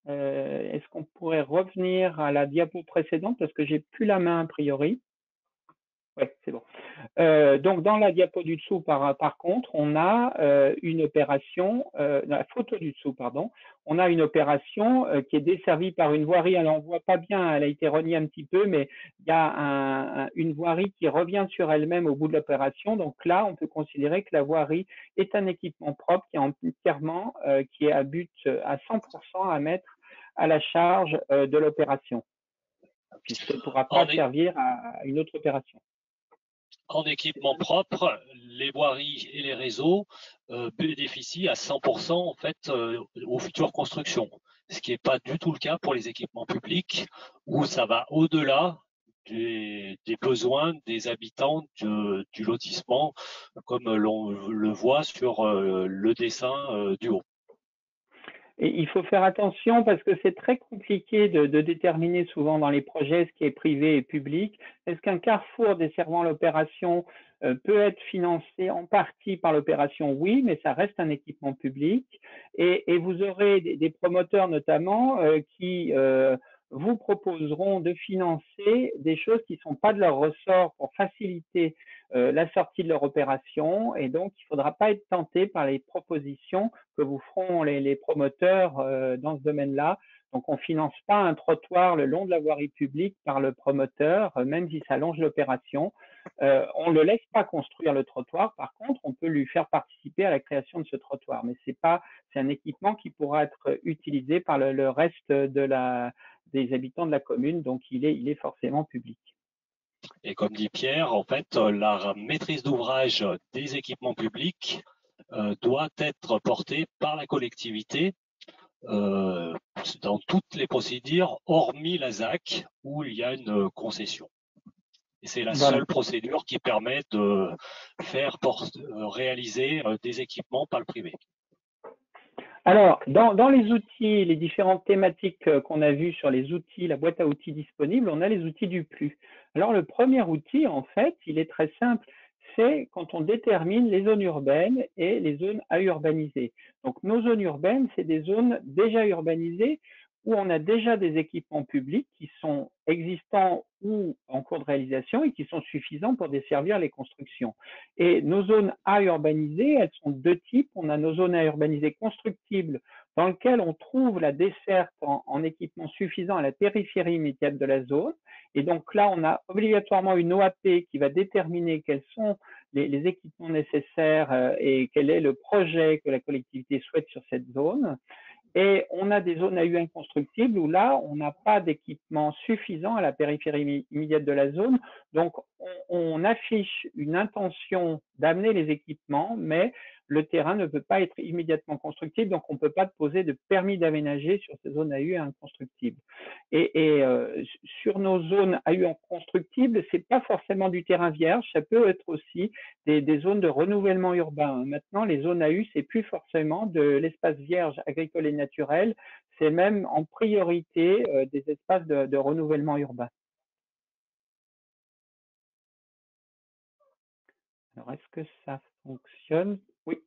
est-ce qu'on pourrait revenir à la diapo précédente parce que j'ai plus la main a priori. Oui, c'est bon. Donc, dans la diapo du dessous, par contre, on a une opération, la photo du dessous, pardon, on a une opération qui est desservie par une voirie. Alors, on ne voit pas bien, elle a été reliée un petit peu, mais il y a une voirie qui revient sur elle-même au bout de l'opération. Donc là, on peut considérer que la voirie est un équipement propre qui est à but à 100% à mettre à la charge de l'opération, puisqu'elle ne pourra pas servir à une autre opération. En équipement propre, les voiries et les réseaux bénéficient à 100% en fait aux futures constructions, ce qui n'est pas du tout le cas pour les équipements publics où ça va au-delà des besoins des habitants du lotissement, comme l'on le voit sur le dessin du haut. Et il faut faire attention parce que c'est très compliqué de déterminer souvent dans les projets ce qui est privé et public. Est-ce qu'un carrefour desservant l'opération peut être financé en partie par l'opération? Oui, mais ça reste un équipement public. Et vous aurez des promoteurs notamment qui vous proposeront de financer des choses qui ne sont pas de leur ressort pour faciliter la sortie de leur opération. Et donc, il ne faudra pas être tenté par les propositions que vous feront les promoteurs dans ce domaine-là. Donc, on ne finance pas un trottoir le long de la voirie publique par le promoteur, même si ça allonge l'opération. On ne le laisse pas construire le trottoir. Par contre, on peut lui faire participer à la création de ce trottoir. Mais c'est un équipement qui pourra être utilisé par le reste des habitants de la commune. Donc, il est forcément public. Et comme dit Pierre, en fait, la maîtrise d'ouvrage des équipements publics doit être portée par la collectivité dans toutes les procédures, hormis la ZAC, où il y a une concession. Et c'est la seule procédure qui permet de faire réaliser des équipements par le privé. Alors, dans les outils, les différentes thématiques qu'on a vues sur les outils, la boîte à outils disponible, on a les outils du PLU. Alors, le premier outil, en fait, il est très simple. C'est quand on détermine les zones urbaines et les zones à urbaniser. Donc, nos zones urbaines, c'est des zones déjà urbanisées où on a déjà des équipements publics qui sont existants ou en cours de réalisation et qui sont suffisants pour desservir les constructions. Et nos zones à urbaniser, elles sont de deux types. On a nos zones à urbaniser constructibles dans lesquelles on trouve la desserte en équipement suffisant à la périphérie immédiate de la zone. Et donc là, on a obligatoirement une OAP qui va déterminer quels sont les équipements nécessaires et quel est le projet que la collectivité souhaite sur cette zone. Et on a des zones AU inconstructibles où là, on n'a pas d'équipement suffisant à la périphérie immédiate de la zone. Donc, on affiche une intention d'amener les équipements, mais le terrain ne peut pas être immédiatement constructible, donc on ne peut pas poser de permis d'aménager sur ces zones AU inconstructibles. Et sur nos zones AU inconstructibles, c'est pas forcément du terrain vierge, ça peut être aussi des zones de renouvellement urbain. Maintenant, les zones AU, c'est plus forcément de l'espace vierge agricole et naturel, c'est même en priorité des espaces de renouvellement urbain. Alors, est-ce que ça fonctionne? Oui.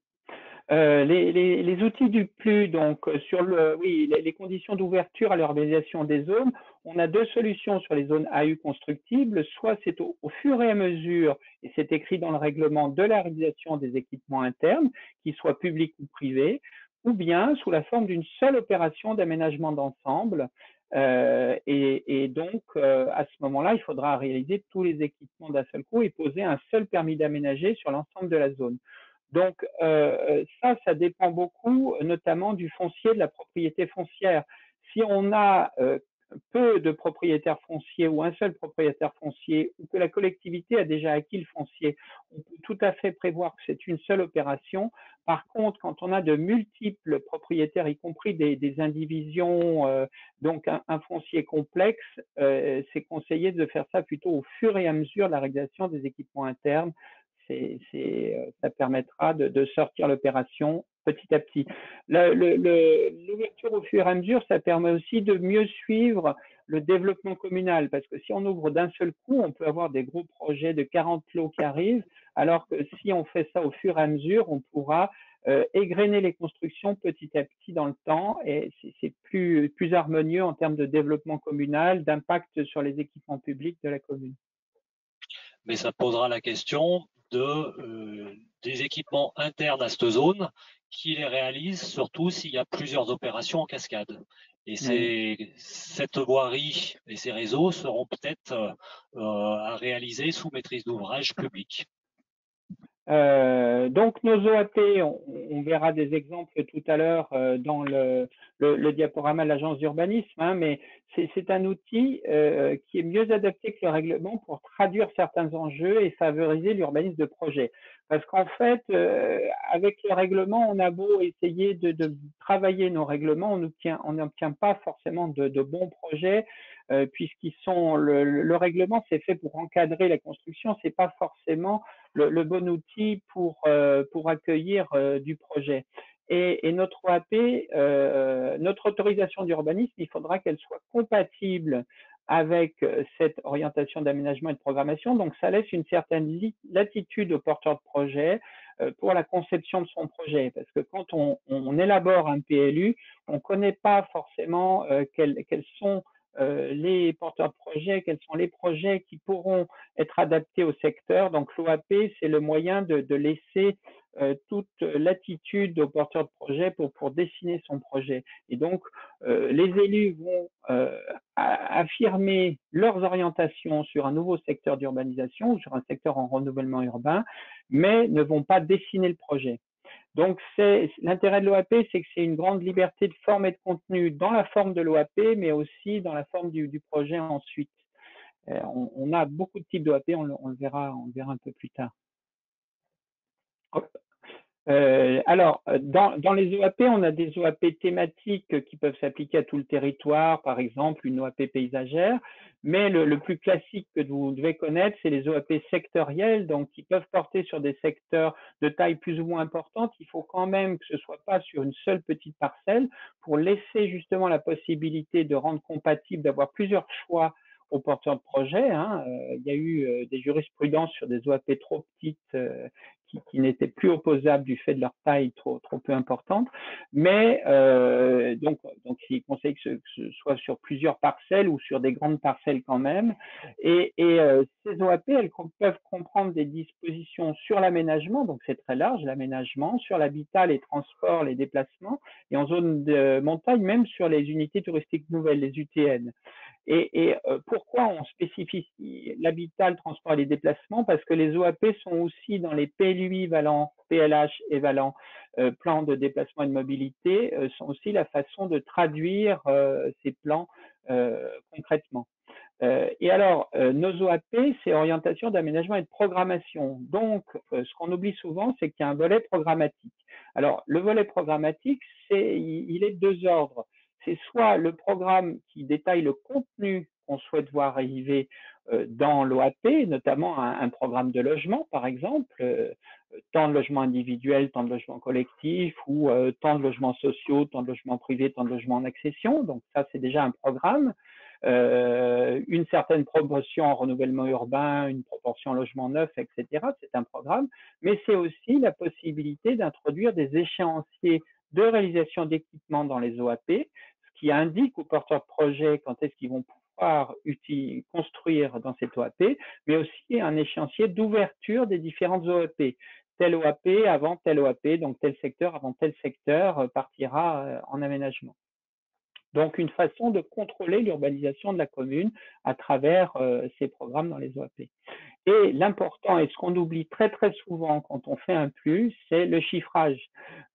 Les outils du PLU, donc sur les conditions d'ouverture à l'urbanisation des zones, on a deux solutions sur les zones AU constructibles. Soit c'est au fur et à mesure, et c'est écrit dans le règlement, de la réalisation des équipements internes, qu'ils soient publics ou privés, ou bien sous la forme d'une seule opération d'aménagement d'ensemble. Et donc, à ce moment-là, il faudra réaliser tous les équipements d'un seul coup et poser un seul permis d'aménager sur l'ensemble de la zone. Donc, ça dépend beaucoup, notamment du foncier, de la propriété foncière. Si on a peu de propriétaires fonciers ou un seul propriétaire foncier, ou que la collectivité a déjà acquis le foncier, on peut tout à fait prévoir que c'est une seule opération. Par contre, quand on a de multiples propriétaires, y compris des indivisions, donc un foncier complexe, c'est conseillé de faire ça plutôt au fur et à mesure de la réalisation des équipements internes. Ça permettra de sortir l'opération petit à petit. L'ouverture au fur et à mesure, ça permet aussi de mieux suivre le développement communal, parce que si on ouvre d'un seul coup, on peut avoir des gros projets de 40 lots qui arrivent, alors que si on fait ça au fur et à mesure, on pourra égrener les constructions petit à petit dans le temps, et c'est plus harmonieux en termes de développement communal, d'impact sur les équipements publics de la commune. Mais ça posera la question des équipements internes à cette zone qui les réalisent, surtout s'il y a plusieurs opérations en cascade. Et cette voirie et ces réseaux seront peut-être à réaliser sous maîtrise d'ouvrage publique. Donc nos OAP, on verra des exemples tout à l'heure dans le diaporama de l'agence d'urbanisme, hein, mais c'est un outil qui est mieux adapté que le règlement pour traduire certains enjeux et favoriser l'urbanisme de projet. Parce qu'en fait, avec le règlement, on a beau essayer de travailler nos règlements, on n'obtient pas forcément de bons projets, puisqu'ils sont le règlement, c'est fait pour encadrer la construction, c'est pas forcément le bon outil pour accueillir du projet. Et notre OAP, notre autorisation d'urbanisme, il faudra qu'elle soit compatible avec cette orientation d'aménagement et de programmation. Donc, ça laisse une certaine latitude au porteur de projet pour la conception de son projet. Parce que quand on élabore un PLU, on ne connaît pas forcément quels sont les porteurs de projets, quels sont les projets qui pourront être adaptés au secteur. Donc l'OAP, c'est le moyen de laisser toute latitude aux porteurs de projet pour dessiner son projet. Et donc, les élus vont affirmer leurs orientations sur un nouveau secteur d'urbanisation ou sur un secteur en renouvellement urbain, mais ne vont pas dessiner le projet. Donc, l'intérêt de l'OAP, c'est que c'est une grande liberté de forme et de contenu dans la forme de l'OAP, mais aussi dans la forme du projet ensuite. On a beaucoup de types d'OAP, on le verra un peu plus tard. Hop. Alors, dans les OAP, on a des OAP thématiques qui peuvent s'appliquer à tout le territoire, par exemple une OAP paysagère, mais le plus classique que vous devez connaître, c'est les OAP sectorielles, donc qui peuvent porter sur des secteurs de taille plus ou moins importante. Il faut quand même que ce soit pas sur une seule petite parcelle pour laisser justement la possibilité de rendre compatible, d'avoir plusieurs choix aux porteurs de projet. Il y a eu des jurisprudences sur des OAP trop petites qui n'étaient plus opposables du fait de leur taille trop peu importante. Mais donc il conseille que ce soit sur plusieurs parcelles ou sur des grandes parcelles quand même. Et ces OAP, elles peuvent comprendre des dispositions sur l'aménagement, donc c'est très large, l'aménagement, sur l'habitat, les transports, les déplacements, et en zone de montagne, même sur les unités touristiques nouvelles, les UTN. Et pourquoi on spécifie l'habitat, le transport et les déplacements? Parce que les OAP sont aussi dans les PLUI valant PLH et valant plan de déplacement et de mobilité, sont aussi la façon de traduire ces plans concrètement. Et alors, nos OAP, c'est orientation d'aménagement et de programmation. Donc, ce qu'on oublie souvent, c'est qu'il y a un volet programmatique. Alors, le volet programmatique, il est de deux ordres. C'est soit le programme qui détaille le contenu qu'on souhaite voir arriver dans l'OAP, notamment un programme de logement, par exemple, tant de logements individuels, tant de logements collectifs, ou tant de logements sociaux, tant de logements privés, tant de logements en accession. Donc ça, c'est déjà un programme. Une certaine proportion en renouvellement urbain, une proportion en logement neuf, etc. C'est un programme, mais c'est aussi la possibilité d'introduire des échéanciers de réalisation d'équipements dans les OAP, ce qui indique aux porteurs de projet quand est-ce qu'ils vont pouvoir construire dans cette OAP, mais aussi un échéancier d'ouverture des différentes OAP. Telle OAP avant telle OAP, donc tel secteur avant tel secteur partira en aménagement. Donc, une façon de contrôler l'urbanisation de la commune à travers ces programmes dans les OAP. Et l'important, et ce qu'on oublie très très souvent quand on fait un plus, c'est le chiffrage.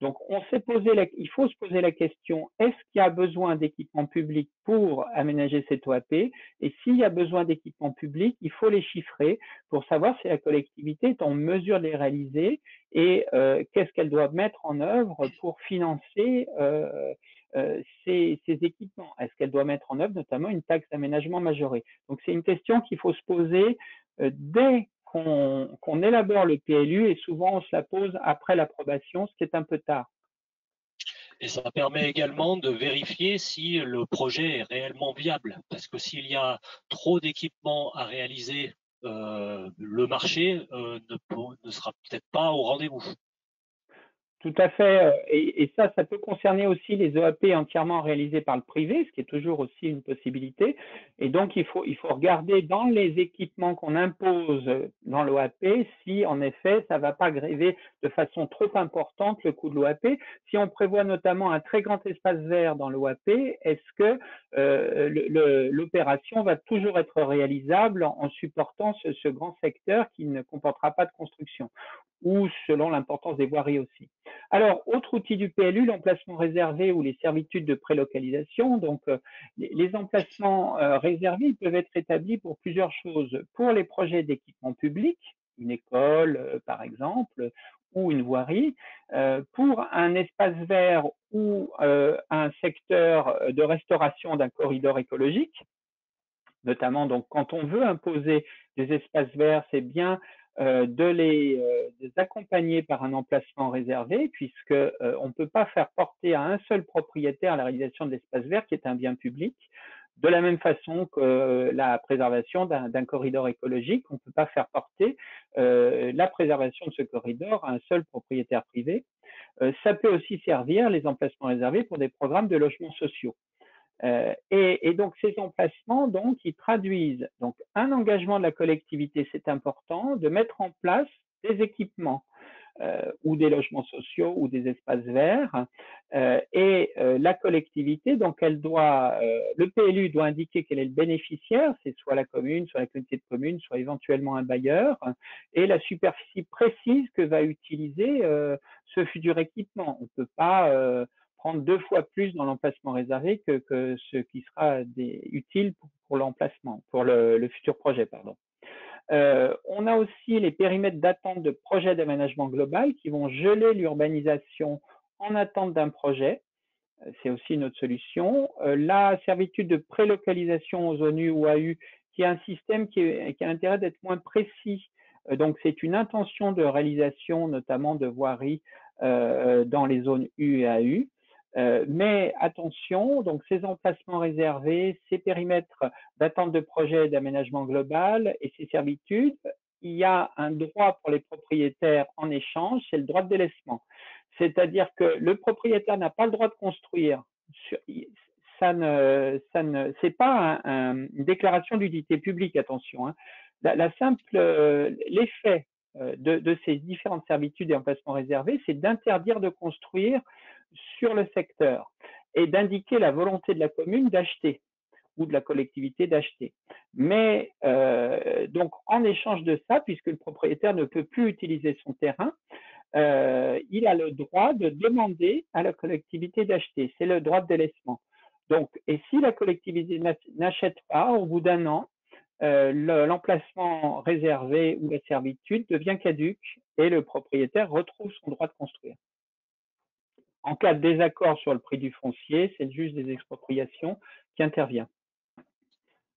Donc, il faut se poser la question, est-ce qu'il y a besoin d'équipements publics pour aménager cette OAP? Et s'il y a besoin d'équipements publics, il faut les chiffrer pour savoir si la collectivité est en mesure de les réaliser et qu'est-ce qu'elle doit mettre en œuvre pour financer ces équipements. Est-ce qu'elle doit mettre en œuvre notamment une taxe d'aménagement majorée? Donc, c'est une question qu'il faut se poser dès qu'on élabore le PLU, et souvent on se la pose après l'approbation, ce qui est un peu tard. Et ça permet également de vérifier si le projet est réellement viable, parce que s'il y a trop d'équipements à réaliser, le marché ne sera peut-être pas au rendez-vous. Tout à fait. Et ça peut concerner aussi les OAP entièrement réalisés par le privé, ce qui est toujours aussi une possibilité. Et donc, il faut regarder dans les équipements qu'on impose dans l'OAP si, en effet, ça ne va pas gréver de façon trop importante le coût de l'OAP. Si on prévoit notamment un très grand espace vert dans l'OAP, est-ce que l'opération va toujours être réalisable en supportant ce grand secteur qui ne comportera pas de construction, ou selon l'importance des voiries aussi. Alors, autre outil du PLU, l'emplacement réservé ou les servitudes de prélocalisation. Donc, les emplacements réservés peuvent être établis pour plusieurs choses. Pour les projets d'équipement public, une école par exemple, ou une voirie, pour un espace vert ou un secteur de restauration d'un corridor écologique, notamment donc quand on veut imposer des espaces verts, c'est bien de les accompagner par un emplacement réservé, puisque on ne peut pas faire porter à un seul propriétaire la réalisation de l'espace vert qui est un bien public. De la même façon que la préservation d'un corridor écologique, on ne peut pas faire porter la préservation de ce corridor à un seul propriétaire privé. Ça peut aussi servir, les emplacements réservés, pour des programmes de logements sociaux. Et donc ces emplacements, donc, ils traduisent donc un engagement de la collectivité, c'est important, de mettre en place des équipements ou des logements sociaux ou des espaces verts. La collectivité, donc, elle doit, le PLU doit indiquer quel est le bénéficiaire, c'est soit la commune, soit la communauté de communes, soit éventuellement un bailleur, et la superficie précise que va utiliser ce futur équipement. On ne peut pas prendre 2 fois plus dans l'emplacement réservé que ce qui sera utile pour l'emplacement, pour le futur projet, pardon. On a aussi les périmètres d'attente de projets d'aménagement global qui vont geler l'urbanisation en attente d'un projet. C'est aussi une autre solution. La servitude de prélocalisation aux zones U ou AU, qui est un système qui a l'intérêt d'être moins précis. Donc, c'est une intention de réalisation, notamment de voirie dans les zones U et AU. Mais attention, donc ces emplacements réservés, ces périmètres d'attente de projet d'aménagement global et ces servitudes, il y a un droit pour les propriétaires en échange, c'est le droit de délaissement. C'est-à-dire que le propriétaire n'a pas le droit de construire. C'est pas une déclaration d'utilité publique, attention. Hein. L'effet de ces différentes servitudes et emplacements réservés, c'est d'interdire de construire sur le secteur et d'indiquer la volonté de la commune d'acheter ou de la collectivité d'acheter. Mais donc en échange de ça, puisque le propriétaire ne peut plus utiliser son terrain, il a le droit de demander à la collectivité d'acheter. C'est le droit de délaissement. Donc, et si la collectivité n'achète pas, au bout d'un an, l'emplacement réservé ou la servitude devient caduque et le propriétaire retrouve son droit de construire. En cas de désaccord sur le prix du foncier, c'est le juge des expropriations qui intervient.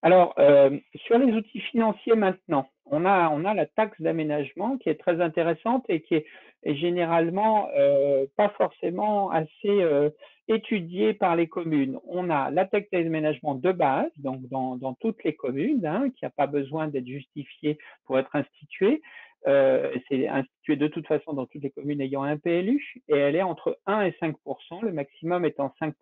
Alors, sur les outils financiers maintenant, on a la taxe d'aménagement qui est très intéressante et qui est généralement pas forcément assez étudiée par les communes. On a la taxe d'aménagement de base, donc dans toutes les communes, hein, qui n'a pas besoin d'être justifiée pour être instituée. C'est institué de toute façon dans toutes les communes ayant un PLU et elle est entre 1 et 5%, le maximum étant 5%.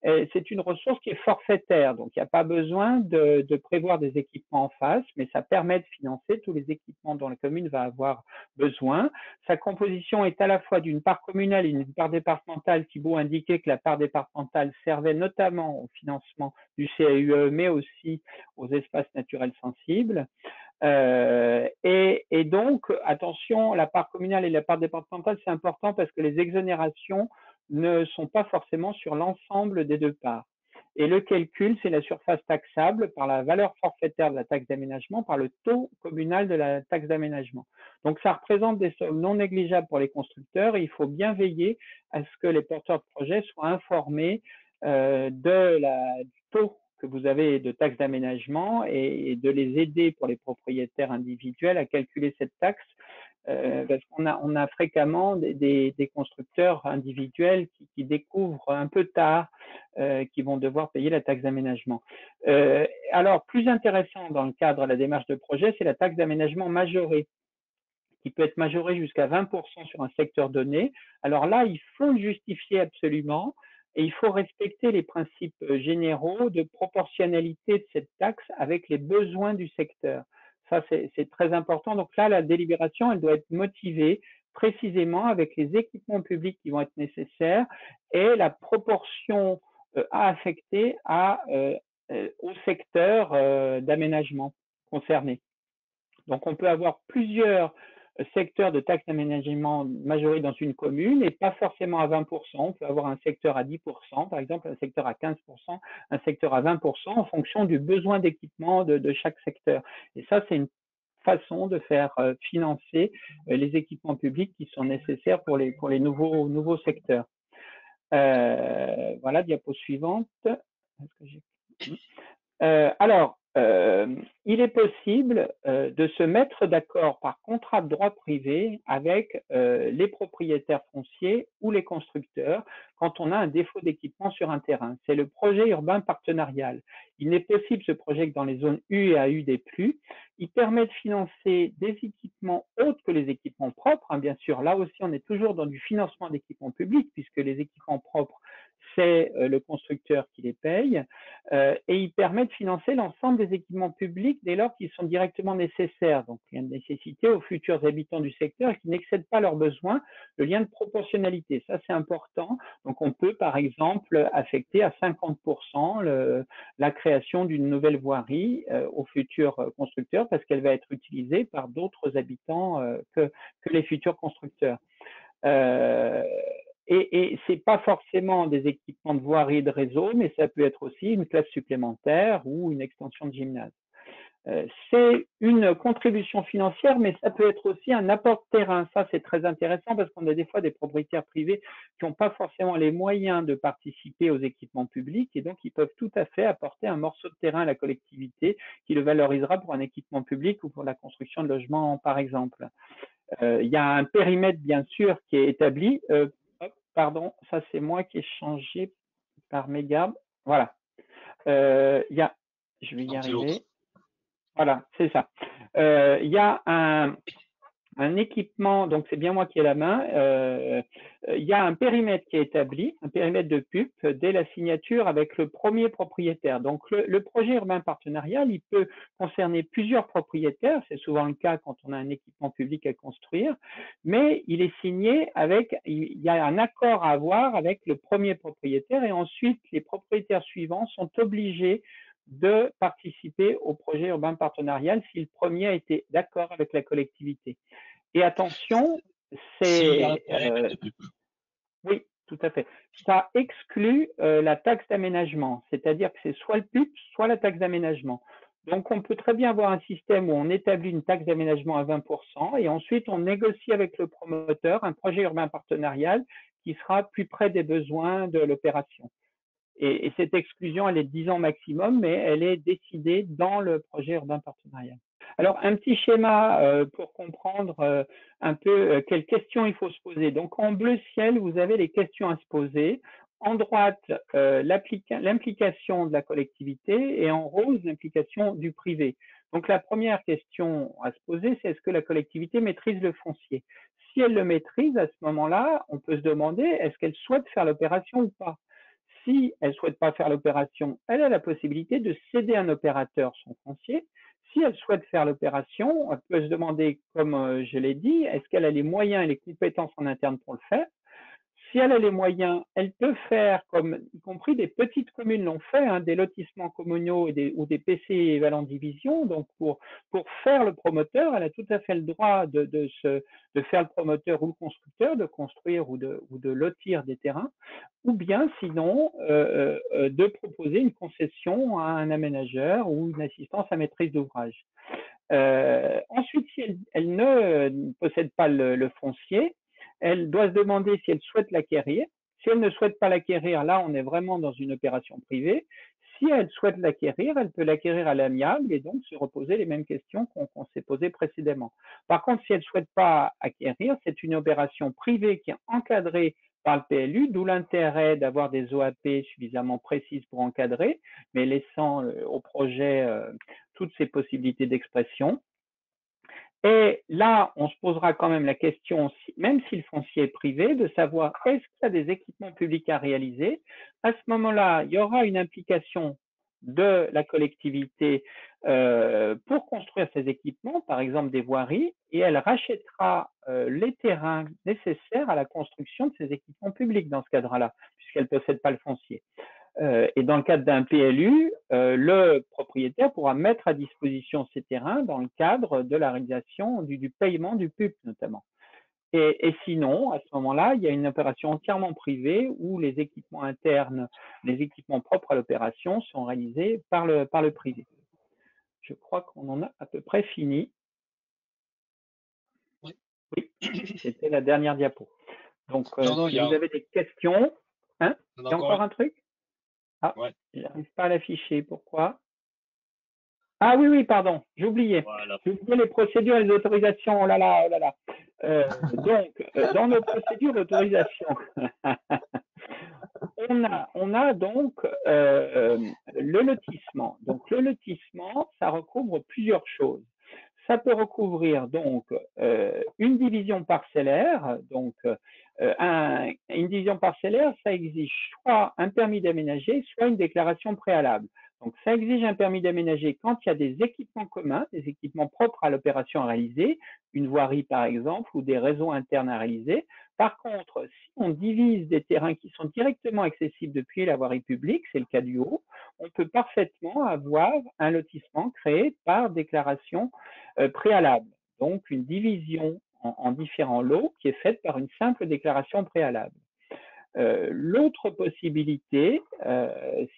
C'est une ressource qui est forfaitaire, donc il n'y a pas besoin de prévoir des équipements en face, mais ça permet de financer tous les équipements dont la commune va avoir besoin. Sa composition est à la fois d'une part communale et d'une part départementale. Thibault indiquait que la part départementale servait notamment au financement du CAUE, mais aussi aux espaces naturels sensibles. Et donc, attention, la part communale et la part départementale, c'est important parce que les exonérations ne sont pas forcément sur l'ensemble des deux parts. Et le calcul, c'est la surface taxable par la valeur forfaitaire de la taxe d'aménagement, par le taux communal de la taxe d'aménagement. Donc, ça représente des sommes non négligeables pour les constructeurs et il faut bien veiller à ce que les porteurs de projets soient informés du taux que vous avez de taxe d'aménagement et de les aider pour les propriétaires individuels à calculer cette taxe parce qu'on a fréquemment des constructeurs individuels qui découvrent un peu tard qui vont devoir payer la taxe d'aménagement. Alors, plus intéressant dans le cadre de la démarche de projet, c'est la taxe d'aménagement majorée, qui peut être majorée jusqu'à 20% sur un secteur donné. Alors là, il faut le justifier absolument et il faut respecter les principes généraux de proportionnalité de cette taxe avec les besoins du secteur. Ça, c'est très important. Donc là, la délibération, elle doit être motivée précisément avec les équipements publics qui vont être nécessaires et la proportion à affecter au secteur d'aménagement concerné. Donc, on peut avoir plusieurs secteurs de taxe d'aménagement majorée dans une commune et pas forcément à 20%. On peut avoir un secteur à 10%, par exemple, un secteur à 15%, un secteur à 20% en fonction du besoin d'équipement de chaque secteur. Et ça, c'est une façon de faire financer les équipements publics qui sont nécessaires pour les nouveaux secteurs. Voilà, diapo suivante. Alors, il est possible de se mettre d'accord par contrat de droit privé avec les propriétaires fonciers ou les constructeurs quand on a un défaut d'équipement sur un terrain. C'est le projet urbain partenarial. Il n'est possible ce projet que dans les zones U et AU des PLU. Il permet de financer des équipements autres que les équipements propres. Hein, bien sûr, là aussi, on est toujours dans du financement d'équipements publics puisque les équipements propres, c'est le constructeur qui les paye, et il permet de financer l'ensemble des équipements publics dès lors qu'ils sont directement nécessaires. Donc, il y a une nécessité aux futurs habitants du secteur qui n'excèdent pas leurs besoins, le lien de proportionnalité. Ça, c'est important. Donc, on peut, par exemple, affecter à 50% la création d'une nouvelle voirie aux futurs constructeurs parce qu'elle va être utilisée par d'autres habitants que les futurs constructeurs. Et ce n'est pas forcément des équipements de voirie et de réseau, mais ça peut être aussi une classe supplémentaire ou une extension de gymnase. C'est une contribution financière, mais ça peut être aussi un apport de terrain. Ça, c'est très intéressant parce qu'on a des fois des propriétaires privés qui n'ont pas forcément les moyens de participer aux équipements publics et donc ils peuvent tout à fait apporter un morceau de terrain à la collectivité qui le valorisera pour un équipement public ou pour la construction de logements, par exemple. Il y a un périmètre, bien sûr, qui est établi. Pardon, ça c'est moi qui ai changé par mégarde. Voilà. Je vais y arriver. Voilà, c'est ça. Il y a un équipement, donc c'est bien moi qui ai la main. Il y a un périmètre qui est établi, un périmètre de PUP dès la signature avec le premier propriétaire. Donc le projet urbain partenarial, il peut concerner plusieurs propriétaires, c'est souvent le cas quand on a un équipement public à construire, mais il est signé avec, il y a un accord à avoir avec le premier propriétaire et ensuite les propriétaires suivants sont obligés de participer au projet urbain partenarial si le premier a été d'accord avec la collectivité. Et attention, c'est… oui, tout à fait. Ça exclut la taxe d'aménagement, c'est-à-dire que c'est soit le PUP, soit la taxe d'aménagement. Donc, on peut très bien avoir un système où on établit une taxe d'aménagement à 20% et ensuite on négocie avec le promoteur un projet urbain partenarial qui sera plus près des besoins de l'opération. Et cette exclusion, elle est de 10 ans maximum, mais elle est décidée dans le projet urbain partenarial. Alors, un petit schéma pour comprendre un peu quelles questions il faut se poser. Donc, en bleu ciel, vous avez les questions à se poser. En droite, l'implication de la collectivité et en rose, l'implication du privé. Donc, la première question à se poser, c'est est-ce que la collectivité maîtrise le foncier? Si elle le maîtrise, à ce moment-là, on peut se demander est-ce qu'elle souhaite faire l'opération ou pas? Si elle ne souhaite pas faire l'opération, elle a la possibilité de céder à un opérateur son foncier. Si elle souhaite faire l'opération, elle peut se demander, comme je l'ai dit, est-ce qu'elle a les moyens et les compétences en interne pour le faire? Si elle a les moyens, elle peut faire, comme y compris des petites communes l'ont fait, hein, des lotissements communaux ou des PC équivalents division. Donc, pour faire le promoteur, elle a tout à fait le droit de faire le promoteur ou le constructeur, de construire ou de lotir des terrains, ou bien sinon de proposer une concession à un aménageur ou une assistance à maîtrise d'ouvrage. Ensuite, si elle ne possède pas le foncier, elle doit se demander si elle souhaite l'acquérir. Si elle ne souhaite pas l'acquérir, là, on est vraiment dans une opération privée. Si elle souhaite l'acquérir, elle peut l'acquérir à l'amiable et donc se reposer les mêmes questions qu'on s'est posées précédemment. Par contre, si elle ne souhaite pas acquérir, c'est une opération privée qui est encadrée par le PLU, d'où l'intérêt d'avoir des OAP suffisamment précises pour encadrer, mais laissant au projet toutes ces possibilités d'expression. Et là, on se posera quand même la question, même si le foncier est privé, de savoir est-ce qu'il y a des équipements publics à réaliser. À ce moment-là, il y aura une implication de la collectivité pour construire ces équipements, par exemple des voiries, et elle rachètera les terrains nécessaires à la construction de ces équipements publics dans ce cadre-là, puisqu'elle ne possède pas le foncier. Et dans le cadre d'un PLU, le propriétaire pourra mettre à disposition ces terrains dans le cadre de la réalisation du paiement du PUP notamment. Et sinon, à ce moment-là, il y a une opération entièrement privée où les équipements internes, les équipements propres à l'opération sont réalisés par le privé. Je crois qu'on en a à peu près fini. Oui, c'était la dernière diapo. Donc, si vous avez des questions, hein, il y a encore un truc? Ah, ouais. Je n'arrive pas à l'afficher. Pourquoi? Ah oui, pardon, j'ai oublié. Voilà. J'ai oublié les procédures et les autorisations. Oh là là, oh là là. Donc, dans nos procédures d'autorisation, on a donc le lotissement. Donc, le lotissement, ça recouvre plusieurs choses. ça peut recouvrir donc une division parcellaire. Donc, une division parcellaire, ça exige soit un permis d'aménager, soit une déclaration préalable. Donc, ça exige un permis d'aménager quand il y a des équipements communs, des équipements propres à l'opération à réaliser, une voirie par exemple, ou des réseaux internes à réaliser. Par contre, si on divise des terrains qui sont directement accessibles depuis la voirie publique, c'est le cas du haut, on peut parfaitement avoir un lotissement créé par déclaration préalable. Donc, une division en différents lots qui est faite par une simple déclaration préalable. L'autre possibilité,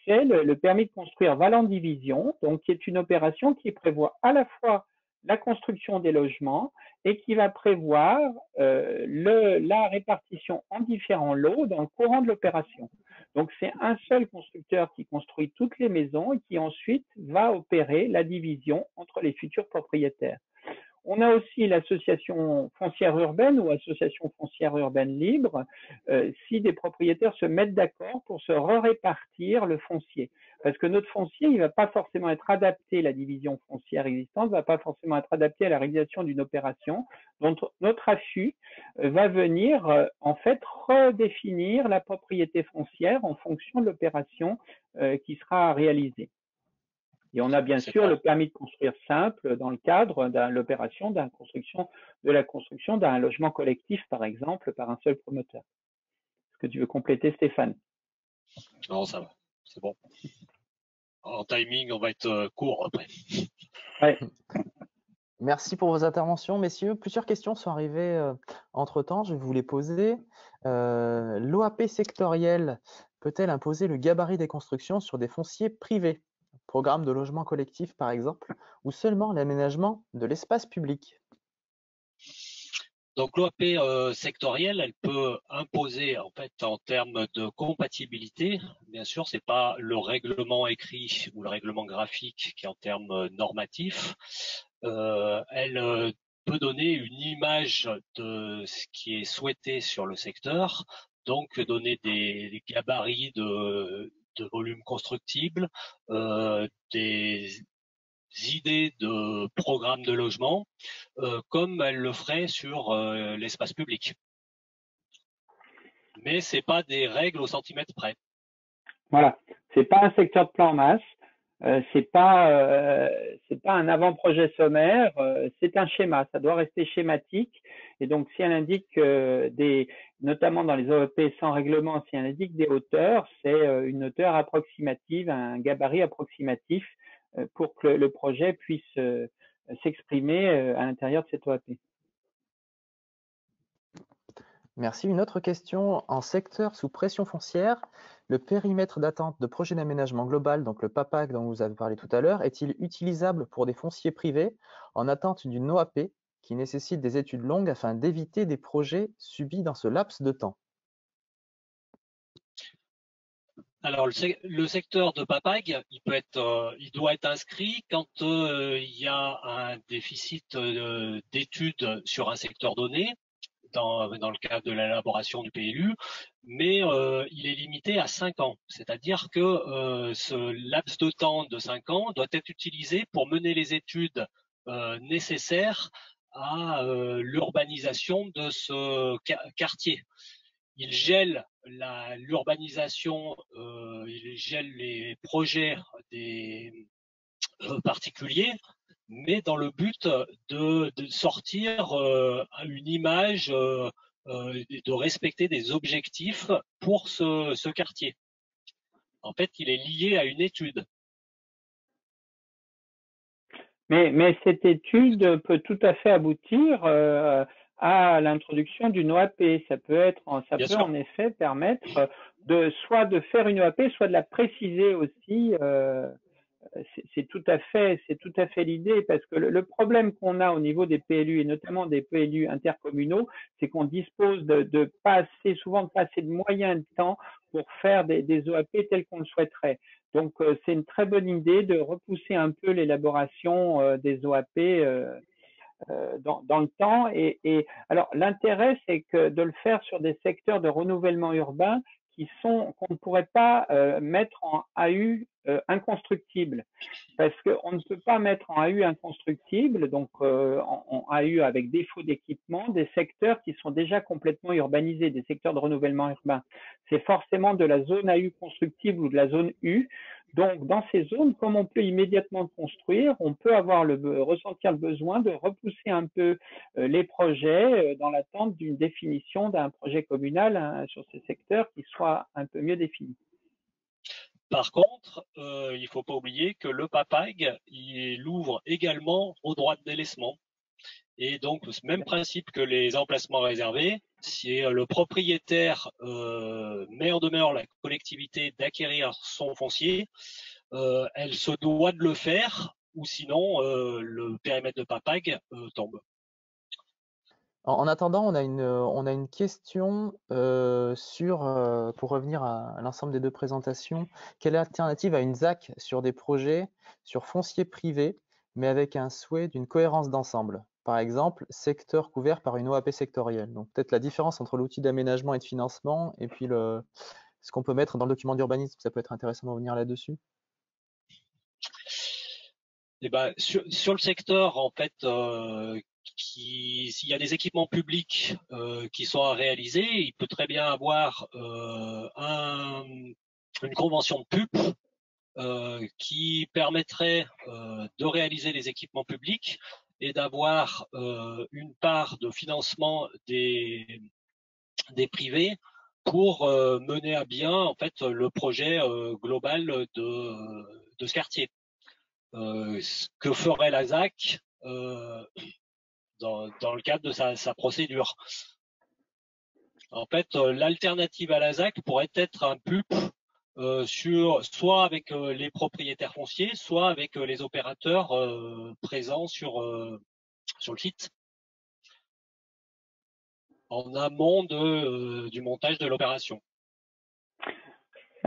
c'est le permis de construire valant division, donc qui est une opération qui prévoit à la fois la construction des logements et qui va prévoir la répartition en différents lots dans le courant de l'opération. Donc c'est un seul constructeur qui construit toutes les maisons et qui ensuite va opérer la division entre les futurs propriétaires. On a aussi l'association foncière urbaine ou association foncière urbaine libre, si des propriétaires se mettent d'accord pour se répartir le foncier. Parce que notre foncier, il ne va pas forcément être adapté, la division foncière existante ne va pas forcément être adaptée à la réalisation d'une opération. Donc notre AFU va venir en fait redéfinir la propriété foncière en fonction de l'opération qui sera réalisée. Et on a bien sûr le permis de construire simple dans le cadre de l'opération de la construction d'un logement collectif, par exemple, par un seul promoteur. Est-ce que tu veux compléter, Stéphane? Non, ça va, c'est bon. En timing, on va être court après. Ouais. Merci pour vos interventions, messieurs. Plusieurs questions sont arrivées entre-temps, je vais vous les poser. L'OAP sectorielle peut-elle imposer le gabarit des constructions sur des fonciers privés, programme de logement collectif par exemple, ou seulement l'aménagement de l'espace public? Donc l'OAP sectorielle, elle peut imposer en fait en termes de compatibilité. Bien sûr, c'est pas le règlement écrit ou le règlement graphique qui est en termes normatifs. Elle peut donner une image de ce qui est souhaité sur le secteur, donc donner des gabarits de volume constructible, des idées de programmes de logement, comme elle le ferait sur l'espace public. Mais c'est pas des règles au centimètre près. Voilà, c'est pas un secteur de plan en masse, c'est pas un avant-projet sommaire, c'est un schéma, ça doit rester schématique. Et donc si elle indique notamment dans les OEP sans règlement, si elle indique des hauteurs, c'est une hauteur approximative, un gabarit approximatif pour que le projet puisse s'exprimer à l'intérieur de cette OAP. Merci. Une autre question. En secteur sous pression foncière, le périmètre d'attente de projet d'aménagement global, donc le PAPAG dont vous avez parlé tout à l'heure, est-il utilisable pour des fonciers privés en attente d'une OAP qui nécessite des études longues afin d'éviter des projets subis dans ce laps de temps? Alors le secteur de PAPAG, il doit être inscrit quand il y a un déficit d'études sur un secteur donné, dans le cadre de l'élaboration du PLU, mais il est limité à 5 ans. C'est-à-dire que ce laps de temps de 5 ans doit être utilisé pour mener les études nécessaires à l'urbanisation de ce quartier. Il gèle l'urbanisation, il gèle les projets des particuliers, mais dans le but de sortir une image, de respecter des objectifs pour ce quartier. En fait, il est lié à une étude. Mais cette étude peut tout à fait aboutir à l'introduction d'une OAP. Ça peut en effet permettre soit de faire une OAP, soit de la préciser aussi. C'est tout à fait l'idée, parce que le problème qu'on a au niveau des PLU et notamment des PLU intercommunaux, c'est qu'on dispose de pas assez de moyens de temps pour faire des OAP tels qu'on le souhaiterait. Donc c'est une très bonne idée de repousser un peu l'élaboration des OAP dans le temps. Et alors l'intérêt, c'est que de le faire sur des secteurs de renouvellement urbain qui qu'on ne pourrait pas mettre en AU inconstructible. Parce qu'on ne peut pas mettre en AU inconstructible, donc en AU avec défaut d'équipement, des secteurs qui sont déjà complètement urbanisés, des secteurs de renouvellement urbain. C'est forcément de la zone AU constructible ou de la zone U. Donc, dans ces zones, comme on peut immédiatement construire, on peut ressentir le besoin de repousser un peu les projets dans l'attente d'une définition d'un projet communal sur ces secteurs qui soit un peu mieux défini. Par contre, il ne faut pas oublier que le PAPAG, il ouvre également au droit de délaissement. Et donc, ce même principe que les emplacements réservés, si le propriétaire met en demeure la collectivité d'acquérir son foncier, elle se doit de le faire, ou sinon le périmètre de PAPAG tombe. En attendant, on a une question pour revenir à l'ensemble des deux présentations. Quelle est l'alternative à une ZAC sur des projets sur foncier privé, mais avec un souhait d'une cohérence d'ensemble? Par exemple, secteur couvert par une OAP sectorielle. Donc peut-être la différence entre l'outil d'aménagement et de financement et puis ce qu'on peut mettre dans le document d'urbanisme. Ça peut être intéressant de revenir là-dessus. Eh ben, sur le secteur, en fait, s'il y a des équipements publics qui sont à réaliser, il peut très bien avoir une convention de PUP qui permettrait de réaliser les équipements publics et d'avoir une part de financement des privés pour mener à bien en fait le projet global de ce quartier. Ce que ferait la ZAC dans le cadre de sa procédure. En fait, l'alternative à la ZAC pourrait être un PUP soit avec les propriétaires fonciers, soit avec les opérateurs présents sur le site, en amont du montage de l'opération.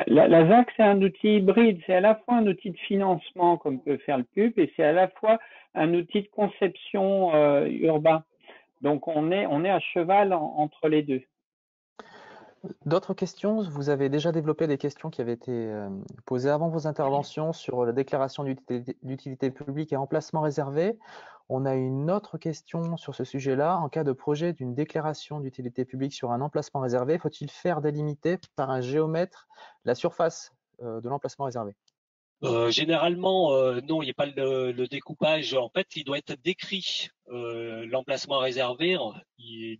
La ZAC, c'est un outil hybride, c'est à la fois un outil de financement comme peut faire le PUP et c'est à la fois un outil de conception urbain. Donc on est à cheval entre les deux. D'autres questions? Vous avez déjà développé des questions qui avaient été posées avant vos interventions sur la déclaration d'utilité publique et emplacement réservé. On a une autre question sur ce sujet-là. En cas de projet d'une déclaration d'utilité publique sur un emplacement réservé, faut-il faire délimiter par un géomètre la surface de l'emplacement réservé? Généralement, non, il n'y a pas le découpage. En fait, il doit être décrit. L'emplacement réservé,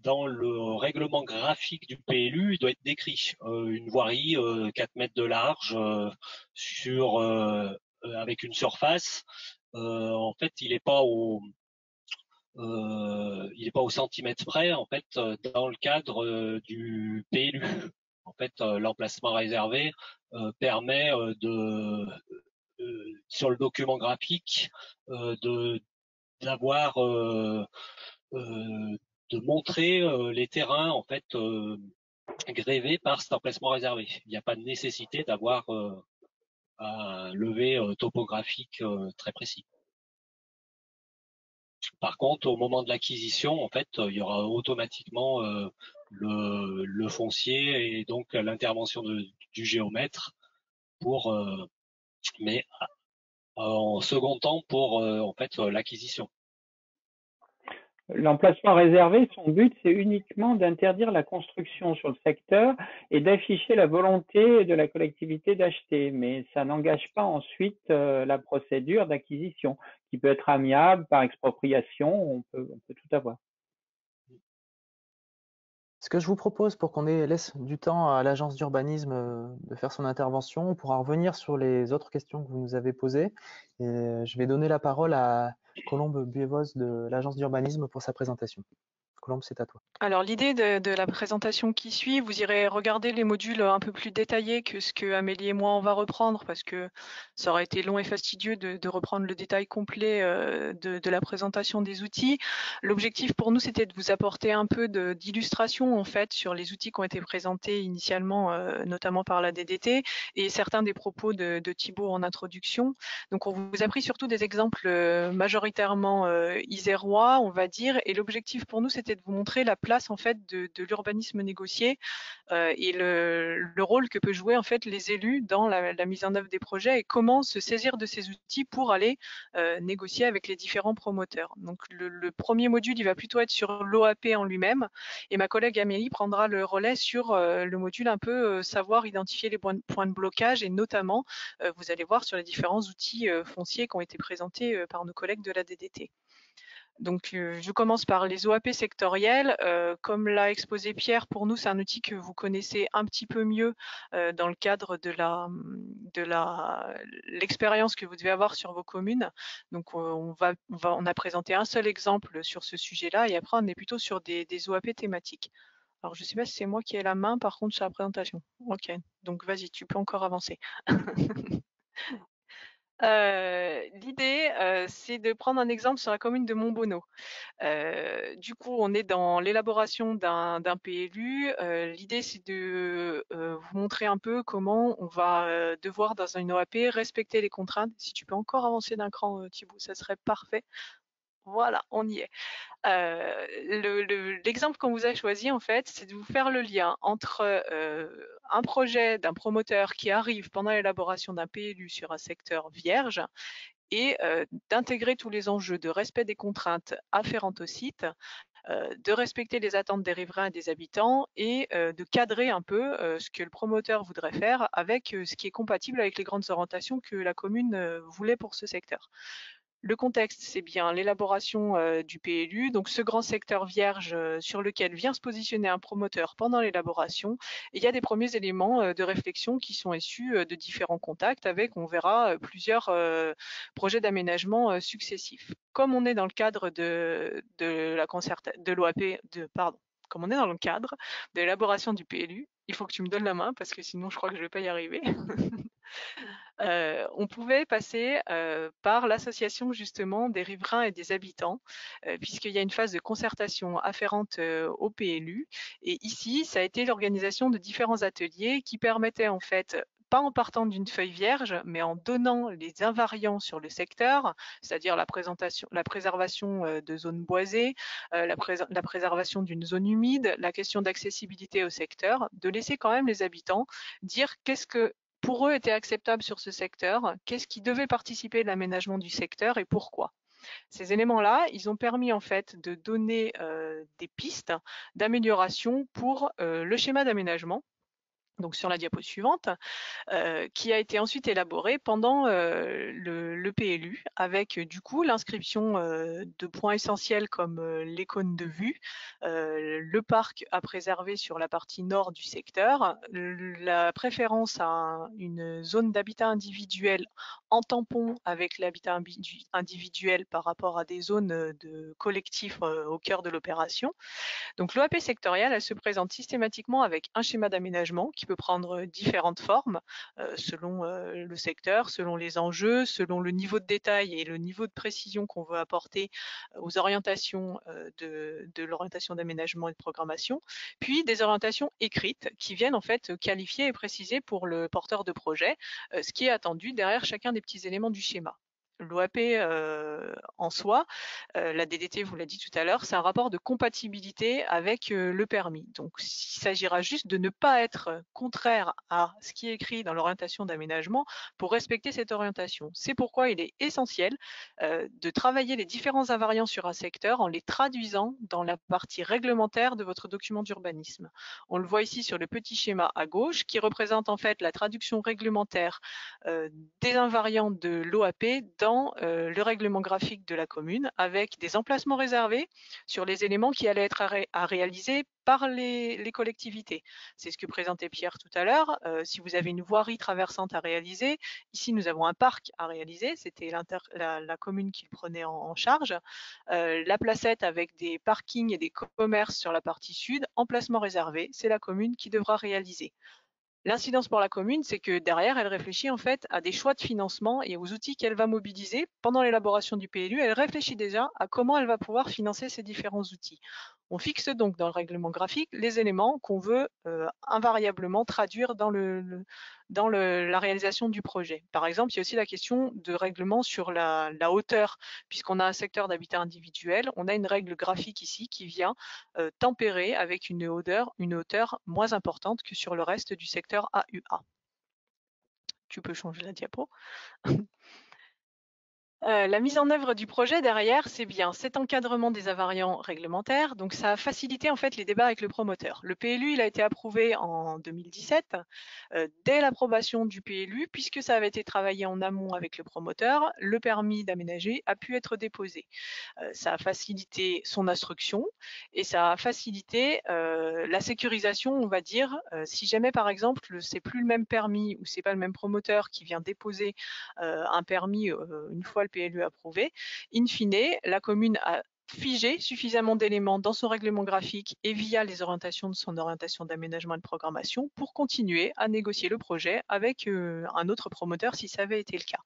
dans le règlement graphique du PLU, il doit être décrit. Une voirie 4 mètres de large avec une surface. En fait, il n'est pas au centimètre près. En fait, dans le cadre du PLU, en fait, l'emplacement réservé permet sur le document graphique de montrer les terrains en fait grévés par cet emplacement réservé. Il n'y a pas de nécessité d'avoir un levé topographique très précis. Par contre, au moment de l'acquisition, en fait, il y aura automatiquement le foncier et donc l'intervention du géomètre mais en second temps pour en fait l'acquisition. L'emplacement réservé, son but, c'est uniquement d'interdire la construction sur le secteur et d'afficher la volonté de la collectivité d'acheter, mais ça n'engage pas ensuite la procédure d'acquisition, qui peut être amiable par expropriation, on peut tout avoir. Ce que je vous propose pour qu'on laisse du temps à l'agence d'urbanisme de faire son intervention, on pourra revenir sur les autres questions que vous nous avez posées. Et je vais donner la parole à Colombe Buevos de l'agence d'urbanisme pour sa présentation. Colombe, c'est à toi. Alors l'idée de la présentation qui suit, vous irez regarder les modules un peu plus détaillés que ce que Amélie et moi on va reprendre parce que ça aurait été long et fastidieux de reprendre le détail complet de la présentation des outils. L'objectif pour nous c'était de vous apporter un peu d'illustration en fait sur les outils qui ont été présentés initialement notamment par la DDT et certains des propos de Thibaut en introduction. Donc on vous a pris surtout des exemples majoritairement isérois on va dire et l'objectif pour nous c'était c'est de vous montrer la place en fait de l'urbanisme négocié et le rôle que peut jouer en fait les élus dans la mise en œuvre des projets et comment se saisir de ces outils pour aller négocier avec les différents promoteurs. Donc le premier module, il va plutôt être sur l'OAP en lui-même et ma collègue Amélie prendra le relais sur le module un peu savoir identifier les points de blocage et notamment, vous allez voir sur les différents outils fonciers qui ont été présentés par nos collègues de la DDT. Donc, je commence par les OAP sectorielles. Comme l'a exposé Pierre, pour nous, c'est un outil que vous connaissez un petit peu mieux dans le cadre de l'expérience que vous devez avoir sur vos communes. Donc, on a présenté un seul exemple sur ce sujet-là et après, on est plutôt sur des OAP thématiques. Alors, je ne sais pas si c'est moi qui ai la main, par contre, sur la présentation. Ok, donc vas-y, tu peux encore avancer. L'idée, c'est de prendre un exemple sur la commune de Montbonneau. Du coup, on est dans l'élaboration d'un PLU. L'idée, c'est de vous montrer un peu comment on va devoir, dans une OAP, respecter les contraintes. Si tu peux encore avancer d'un cran, Thibaut, ça serait parfait. Voilà, on y est. L'exemple qu'on vous a choisi, en fait, c'est de vous faire le lien entre un projet d'un promoteur qui arrive pendant l'élaboration d'un PLU sur un secteur vierge et d'intégrer tous les enjeux de respect des contraintes afférentes au site, de respecter les attentes des riverains et des habitants et de cadrer un peu ce que le promoteur voudrait faire avec ce qui est compatible avec les grandes orientations que la commune voulait pour ce secteur. Le contexte, c'est bien l'élaboration du PLU, donc ce grand secteur vierge sur lequel vient se positionner un promoteur pendant l'élaboration. Et il y a des premiers éléments de réflexion qui sont issus de différents contacts avec, on verra, plusieurs projets d'aménagement successifs. Comme on est dans le cadre de l'OAP, comme on est dans le cadre de l'élaboration du PLU, il faut que tu me donnes la main parce que sinon je crois que je ne vais pas y arriver. On pouvait passer par l'association justement des riverains et des habitants, puisqu'il y a une phase de concertation afférente au PLU. Et ici, ça a été l'organisation de différents ateliers qui permettaient en fait, pas en partant d'une feuille vierge, mais en donnant les invariants sur le secteur, c'est-à-dire la préservation de zones boisées, la préservation d'une zone humide, la question d'accessibilité au secteur, de laisser quand même les habitants dire qu'est-ce que pour eux était acceptable sur ce secteur, qu'est-ce qui devait participer de l'aménagement du secteur et pourquoi. Ces éléments-là, ils ont permis en fait de donner des pistes d'amélioration pour le schéma d'aménagement. Donc sur la diapo suivante, qui a été ensuite élaboré pendant le PLU, avec du coup l'inscription de points essentiels comme les cônes de vue, le parc à préserver sur la partie nord du secteur, la préférence à une zone d'habitat individuel en tampon avec l'habitat individuel par rapport à des zones de collectifs au cœur de l'opération. Donc l'OAP sectorielle, elle se présente systématiquement avec un schéma d'aménagement qui peut prendre différentes formes selon le secteur, selon les enjeux, selon le niveau de détail et le niveau de précision qu'on veut apporter aux orientations de l'orientation d'aménagement et de programmation, puis des orientations écrites qui viennent en fait qualifier et préciser pour le porteur de projet ce qui est attendu derrière chacun des petits éléments du schéma. L'OAP en soi, la DDT vous l'a dit tout à l'heure, c'est un rapport de compatibilité avec le permis. Donc il s'agira juste de ne pas être contraire à ce qui est écrit dans l'orientation d'aménagement pour respecter cette orientation. C'est pourquoi il est essentiel de travailler les différents invariants sur un secteur en les traduisant dans la partie réglementaire de votre document d'urbanisme. On le voit ici sur le petit schéma à gauche qui représente en fait la traduction réglementaire des invariants de l'OAP dans le règlement graphique de la commune avec des emplacements réservés sur les éléments qui allaient être à réaliser par les collectivités. C'est ce que présentait Pierre tout à l'heure. Si vous avez une voirie traversante à réaliser, ici nous avons un parc à réaliser, c'était la commune qui le prenait en charge. La placette avec des parkings et des commerces sur la partie sud, emplacement réservé, c'est la commune qui devra réaliser. L'incidence pour la commune, c'est que derrière, elle réfléchit en fait à des choix de financement et aux outils qu'elle va mobiliser pendant l'élaboration du PLU. Elle réfléchit déjà à comment elle va pouvoir financer ces différents outils. On fixe donc dans le règlement graphique les éléments qu'on veut invariablement traduire dans la réalisation du projet. Par exemple, il y a aussi la question de règlement sur la hauteur. Puisqu'on a un secteur d'habitat individuel, on a une règle graphique ici qui vient tempérer avec une hauteur moins importante que sur le reste du secteur AUA. Tu peux changer la diapo. La mise en œuvre du projet derrière, c'est bien cet encadrement des invariants réglementaires. Donc, ça a facilité en fait les débats avec le promoteur. Le PLU, il a été approuvé en 2017. Dès l'approbation du PLU, puisque ça avait été travaillé en amont avec le promoteur, le permis d'aménager a pu être déposé. Ça a facilité son instruction et ça a facilité la sécurisation, on va dire. Si jamais, par exemple, c'est plus le même permis ou c'est pas le même promoteur qui vient déposer un permis une fois le PLU approuvé, in fine, la commune a figé suffisamment d'éléments dans son règlement graphique et via les orientations de son orientation d'aménagement et de programmation pour continuer à négocier le projet avec un autre promoteur si ça avait été le cas.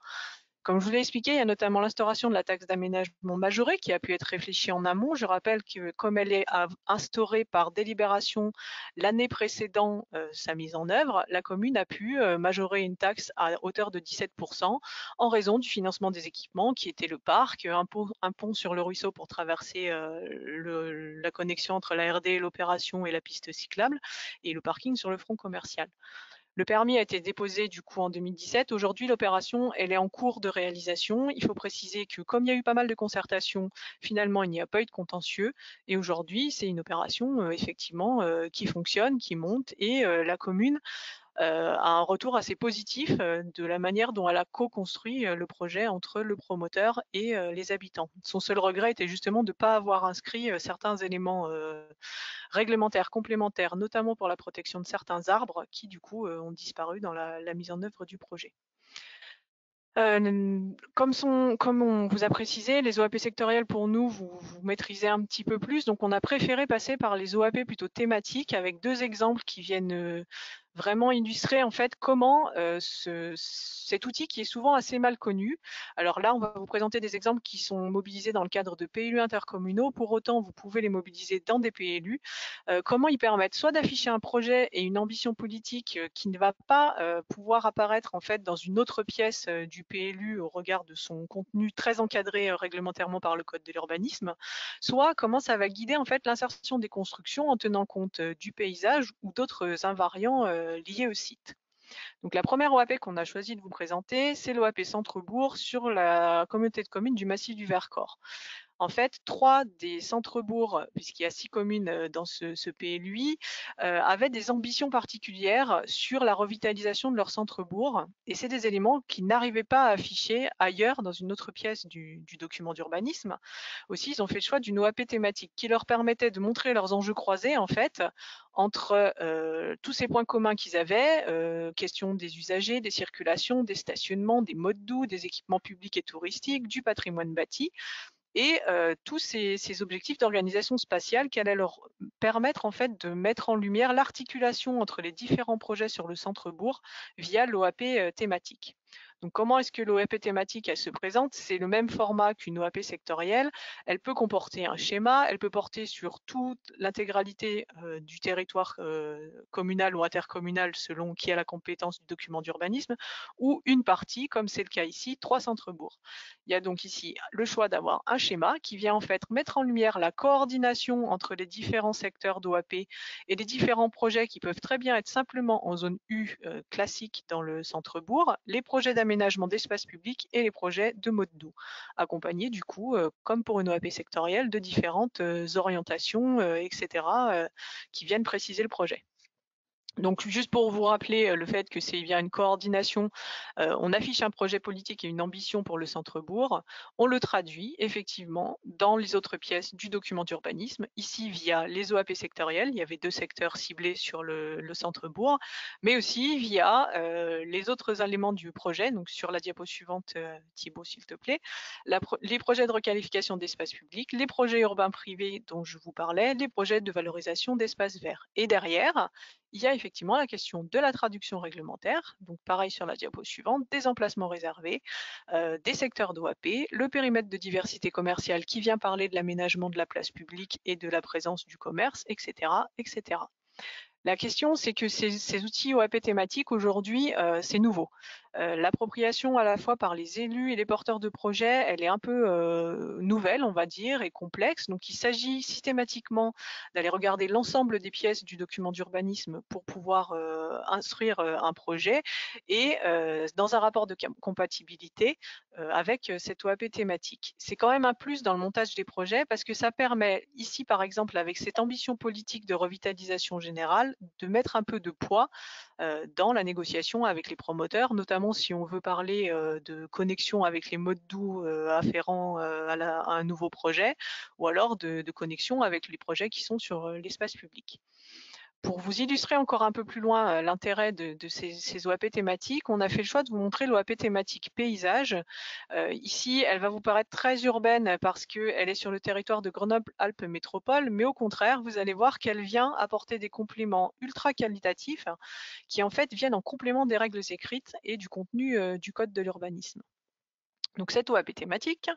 Comme je vous l'ai expliqué, il y a notamment l'instauration de la taxe d'aménagement majorée qui a pu être réfléchie en amont. Je rappelle que comme elle est instaurée par délibération l'année précédant sa mise en œuvre, la commune a pu majorer une taxe à hauteur de 17% en raison du financement des équipements qui était le parc, un pont sur le ruisseau pour traverser la connexion entre la RD, l'opération et la piste cyclable et le parking sur le front commercial. Le permis a été déposé du coup en 2017. Aujourd'hui, l'opération, elle est en cours de réalisation. Il faut préciser que comme il y a eu pas mal de concertations, finalement, il n'y a pas eu de contentieux. Et aujourd'hui, c'est une opération effectivement qui fonctionne, qui monte et la commune a un retour assez positif de la manière dont elle a co-construit le projet entre le promoteur et les habitants. Son seul regret était justement de ne pas avoir inscrit certains éléments réglementaires complémentaires, notamment pour la protection de certains arbres qui du coup ont disparu dans la mise en œuvre du projet. Comme on vous a précisé, les OAP sectorielles pour nous, vous maîtrisez un petit peu plus, donc on a préféré passer par les OAP plutôt thématiques avec deux exemples qui viennent vraiment illustrer en fait comment cet outil qui est souvent assez mal connu. Alors là, on va vous présenter des exemples qui sont mobilisés dans le cadre de PLU intercommunaux. Pour autant, vous pouvez les mobiliser dans des PLU. Comment ils permettent soit d'afficher un projet et une ambition politique qui ne va pas pouvoir apparaître en fait dans une autre pièce du PLU au regard de son contenu très encadré réglementairement par le code de l'urbanisme, soit comment ça va guider en fait l'insertion des constructions en tenant compte du paysage ou d'autres invariants liés au site. Donc la première OAP qu'on a choisi de vous présenter, c'est l'OAP Centre-Bourg sur la communauté de communes du Massif du Vercors. En fait, 3 des centres-bourgs, puisqu'il y a 6 communes dans ce PLUI, avaient des ambitions particulières sur la revitalisation de leur centre-bourg. Et c'est des éléments qu'ils n'arrivaient pas à afficher ailleurs dans une autre pièce du document d'urbanisme. Aussi, ils ont fait le choix d'une OAP thématique qui leur permettait de montrer leurs enjeux croisés, en fait, entre tous ces points communs qu'ils avaient, question des usagers, des circulations, des stationnements, des modes doux, des équipements publics et touristiques, du patrimoine bâti, et tous ces objectifs d'organisation spatiale qui allaient leur permettre en fait de mettre en lumière l'articulation entre les différents projets sur le centre-bourg via l'OAP thématique. Donc comment est-ce que l'OAP thématique elle se présente? C'est le même format qu'une OAP sectorielle. Elle peut comporter un schéma, elle peut porter sur toute l'intégralité du territoire communal ou intercommunal selon qui a la compétence du document d'urbanisme, ou une partie, comme c'est le cas ici, 3 centres-bourgs. Il y a donc ici le choix d'avoir un schéma qui vient en fait mettre en lumière la coordination entre les différents secteurs d'OAP et les différents projets qui peuvent très bien être simplement en zone U classique dans le centre-bourg, les projets d'aménagement d'espace public et les projets de mode doux, accompagnés du coup, comme pour une OAP sectorielle, de différentes orientations, etc., qui viennent préciser le projet. Donc juste pour vous rappeler le fait que c'est via une coordination, on affiche un projet politique et une ambition pour le centre-bourg, on le traduit effectivement dans les autres pièces du document d'urbanisme, ici via les OAP sectorielles, il y avait 2 secteurs ciblés sur le centre-bourg, mais aussi via les autres éléments du projet, donc sur la diapo suivante Thibaut s'il te plaît, les projets de requalification d'espace public, les projets urbains privés dont je vous parlais, les projets de valorisation d'espaces verts. Et derrière, il y a effectivement la question de la traduction réglementaire, donc pareil sur la diapo suivante, des emplacements réservés, des secteurs d'OAP, le périmètre de diversité commerciale qui vient parler de l'aménagement de la place publique et de la présence du commerce, etc., etc. La question, c'est que ces outils OAP thématiques, aujourd'hui, c'est nouveau. L'appropriation à la fois par les élus et les porteurs de projets, elle est un peu nouvelle, on va dire, et complexe. Donc, il s'agit systématiquement d'aller regarder l'ensemble des pièces du document d'urbanisme pour pouvoir instruire un projet et dans un rapport de compatibilité avec cette OAP thématique. C'est quand même un plus dans le montage des projets parce que ça permet ici, par exemple, avec cette ambition politique de revitalisation générale, de mettre un peu de poids dans la négociation avec les promoteurs, notamment si on veut parler de connexion avec les modes doux afférents à un nouveau projet, ou alors de connexion avec les projets qui sont sur l'espace public. Pour vous illustrer encore un peu plus loin l'intérêt de ces OAP thématiques, on a fait le choix de vous montrer l'OAP thématique paysage. Ici, elle va vous paraître très urbaine parce qu'elle est sur le territoire de Grenoble-Alpes Métropole, mais au contraire, vous allez voir qu'elle vient apporter des compléments ultra qualitatifs qui en fait viennent en complément des règles écrites et du contenu du code de l'urbanisme. Donc cette OAP thématique,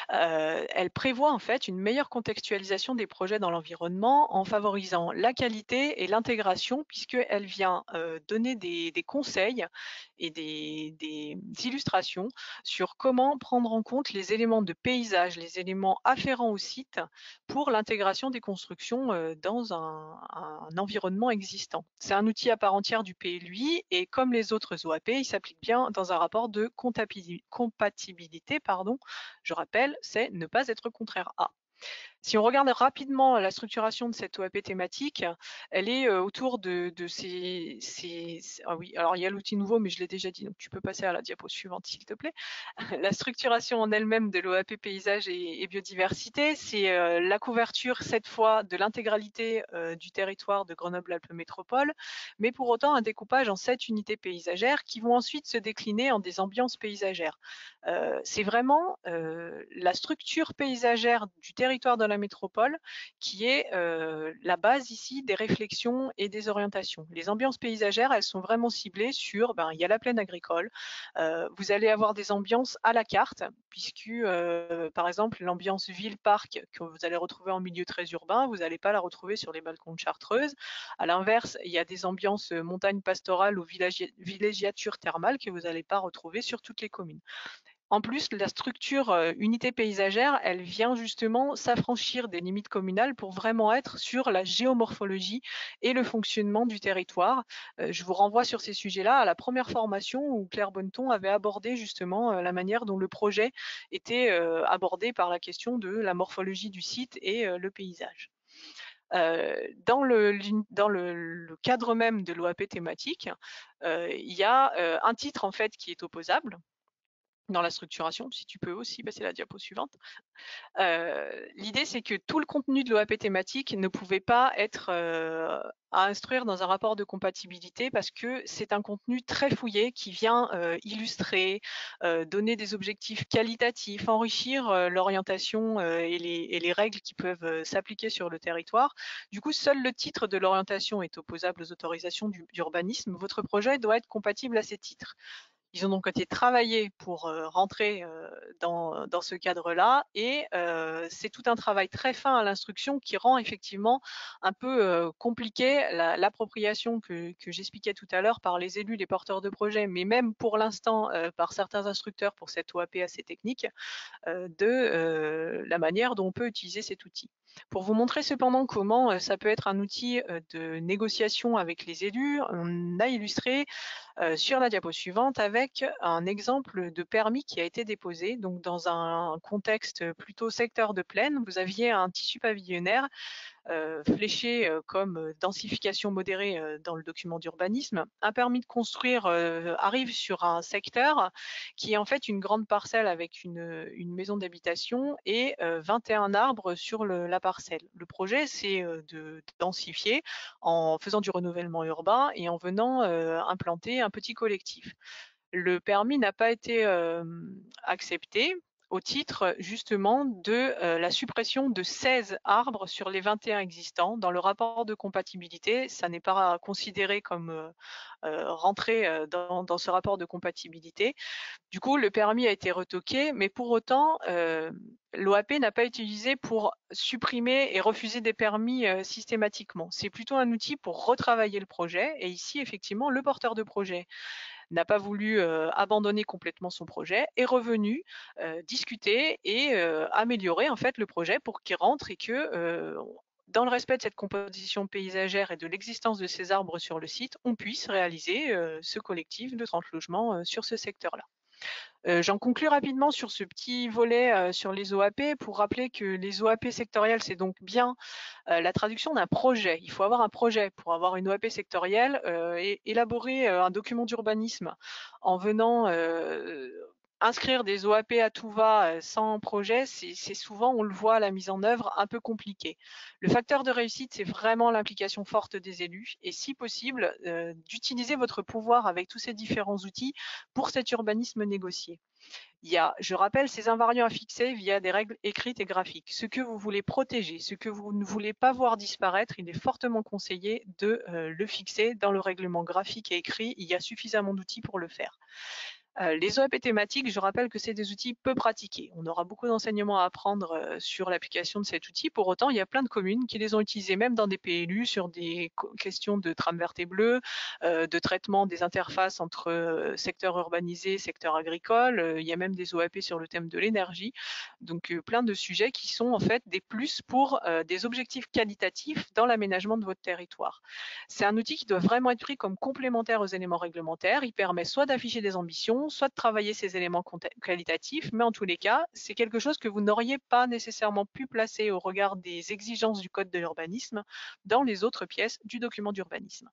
elle prévoit en fait une meilleure contextualisation des projets dans l'environnement en favorisant la qualité et l'intégration puisqu'elle vient donner des conseils et des illustrations sur comment prendre en compte les éléments de paysage, les éléments afférents au site pour l'intégration des constructions dans un environnement existant. C'est un outil à part entière du PLUI et comme les autres OAP, il s'applique bien dans un rapport de compatibilité, je rappelle, c'est ne pas être contraire à. Si on regarde rapidement la structuration de cette OAP thématique, elle est autour de ces... Ah oui, alors il y a l'outil nouveau, mais je l'ai déjà dit, donc tu peux passer à la diapo suivante, s'il te plaît. La structuration en elle-même de l'OAP paysage et biodiversité, c'est la couverture, cette fois, de l'intégralité du territoire de Grenoble-Alpes Métropole, mais pour autant un découpage en 7 unités paysagères qui vont ensuite se décliner en des ambiances paysagères. C'est vraiment la structure paysagère du territoire de la métropole qui est la base ici des réflexions et des orientations. Les ambiances paysagères, elles sont vraiment ciblées sur, il y a la plaine agricole, vous allez avoir des ambiances à la carte, puisque par exemple l'ambiance ville-parc que vous allez retrouver en milieu très urbain, vous n'allez pas la retrouver sur les balcons de Chartreuse. À l'inverse, il y a des ambiances montagne pastorale ou villégiature thermale que vous n'allez pas retrouver sur toutes les communes. En plus, la structure unité paysagère, elle vient justement s'affranchir des limites communales pour vraiment être sur la géomorphologie et le fonctionnement du territoire. Je vous renvoie sur ces sujets-là à la première formation où Claire Bonneton avait abordé justement la manière dont le projet était abordé par la question de la morphologie du site et le paysage. Dans le cadre même de l'OAP thématique, il y a un titre en fait qui est opposable dans la structuration, si tu peux aussi passer la diapo suivante. L'idée, c'est que tout le contenu de l'OAP thématique ne pouvait pas être à instruire dans un rapport de compatibilité parce que c'est un contenu très fouillé qui vient illustrer, donner des objectifs qualitatifs, enrichir l'orientation et les règles qui peuvent s'appliquer sur le territoire. Du coup, seul le titre de l'orientation est opposable aux autorisations d'urbanisme. Votre projet doit être compatible à ces titres. Ils ont donc été travaillés pour rentrer dans ce cadre-là et c'est tout un travail très fin à l'instruction qui rend effectivement un peu compliqué l'appropriation que j'expliquais tout à l'heure par les élus, les porteurs de projets, mais même pour l'instant par certains instructeurs pour cette OAP assez technique, de la manière dont on peut utiliser cet outil. Pour vous montrer cependant comment ça peut être un outil de négociation avec les élus, on a illustré sur la diapo suivante avec un exemple de permis qui a été déposé. Donc dans un contexte plutôt secteur de plaine, vous aviez un tissu pavillonnaire fléché comme densification modérée dans le document d'urbanisme. Un permis de construire arrive sur un secteur qui est en fait une grande parcelle avec une maison d'habitation et 21 arbres sur la parcelle. Le projet, c'est de densifier en faisant du renouvellement urbain et en venant implanter un petit collectif. Le permis n'a pas été accepté au titre justement de la suppression de 16 arbres sur les 21 existants. Dans le rapport de compatibilité, ça n'est pas considéré comme rentré dans ce rapport de compatibilité. Du coup, le permis a été retoqué, mais pour autant, l'OAP n'a pas été utilisé pour supprimer et refuser des permis systématiquement. C'est plutôt un outil pour retravailler le projet. Et ici, effectivement, le porteur de projet n'a pas voulu abandonner complètement son projet, est revenu discuter et améliorer en fait le projet pour qu'il rentre et que dans le respect de cette composition paysagère et de l'existence de ces arbres sur le site, on puisse réaliser ce collectif de 30 logements sur ce secteur-là. J'en conclus rapidement sur ce petit volet sur les OAP pour rappeler que les OAP sectorielles, c'est donc bien la traduction d'un projet. Il faut avoir un projet pour avoir une OAP sectorielle et élaborer un document d'urbanisme en venant inscrire des OAP à tout va sans projet, c'est souvent, on le voit à la mise en œuvre, un peu compliqué. Le facteur de réussite, c'est vraiment l'implication forte des élus et si possible, d'utiliser votre pouvoir avec tous ces différents outils pour cet urbanisme négocié. Il y a, je rappelle, ces invariants à fixer via des règles écrites et graphiques. Ce que vous voulez protéger, ce que vous ne voulez pas voir disparaître, il est fortement conseillé de le fixer dans le règlement graphique et écrit. Il y a suffisamment d'outils pour le faire. Les OAP thématiques, je rappelle que c'est des outils peu pratiqués. On aura beaucoup d'enseignements à apprendre sur l'application de cet outil. Pour autant, il y a plein de communes qui les ont utilisés même dans des PLU sur des questions de trame verte et bleue, de traitement des interfaces entre secteur urbanisé, secteur agricole. Il y a même des OAP sur le thème de l'énergie. Donc plein de sujets qui sont en fait des plus pour des objectifs qualitatifs dans l'aménagement de votre territoire. C'est un outil qui doit vraiment être pris comme complémentaire aux éléments réglementaires. Il permet soit d'afficher des ambitions, soit de travailler ces éléments qualitatifs, mais en tous les cas, c'est quelque chose que vous n'auriez pas nécessairement pu placer au regard des exigences du code de l'urbanisme dans les autres pièces du document d'urbanisme.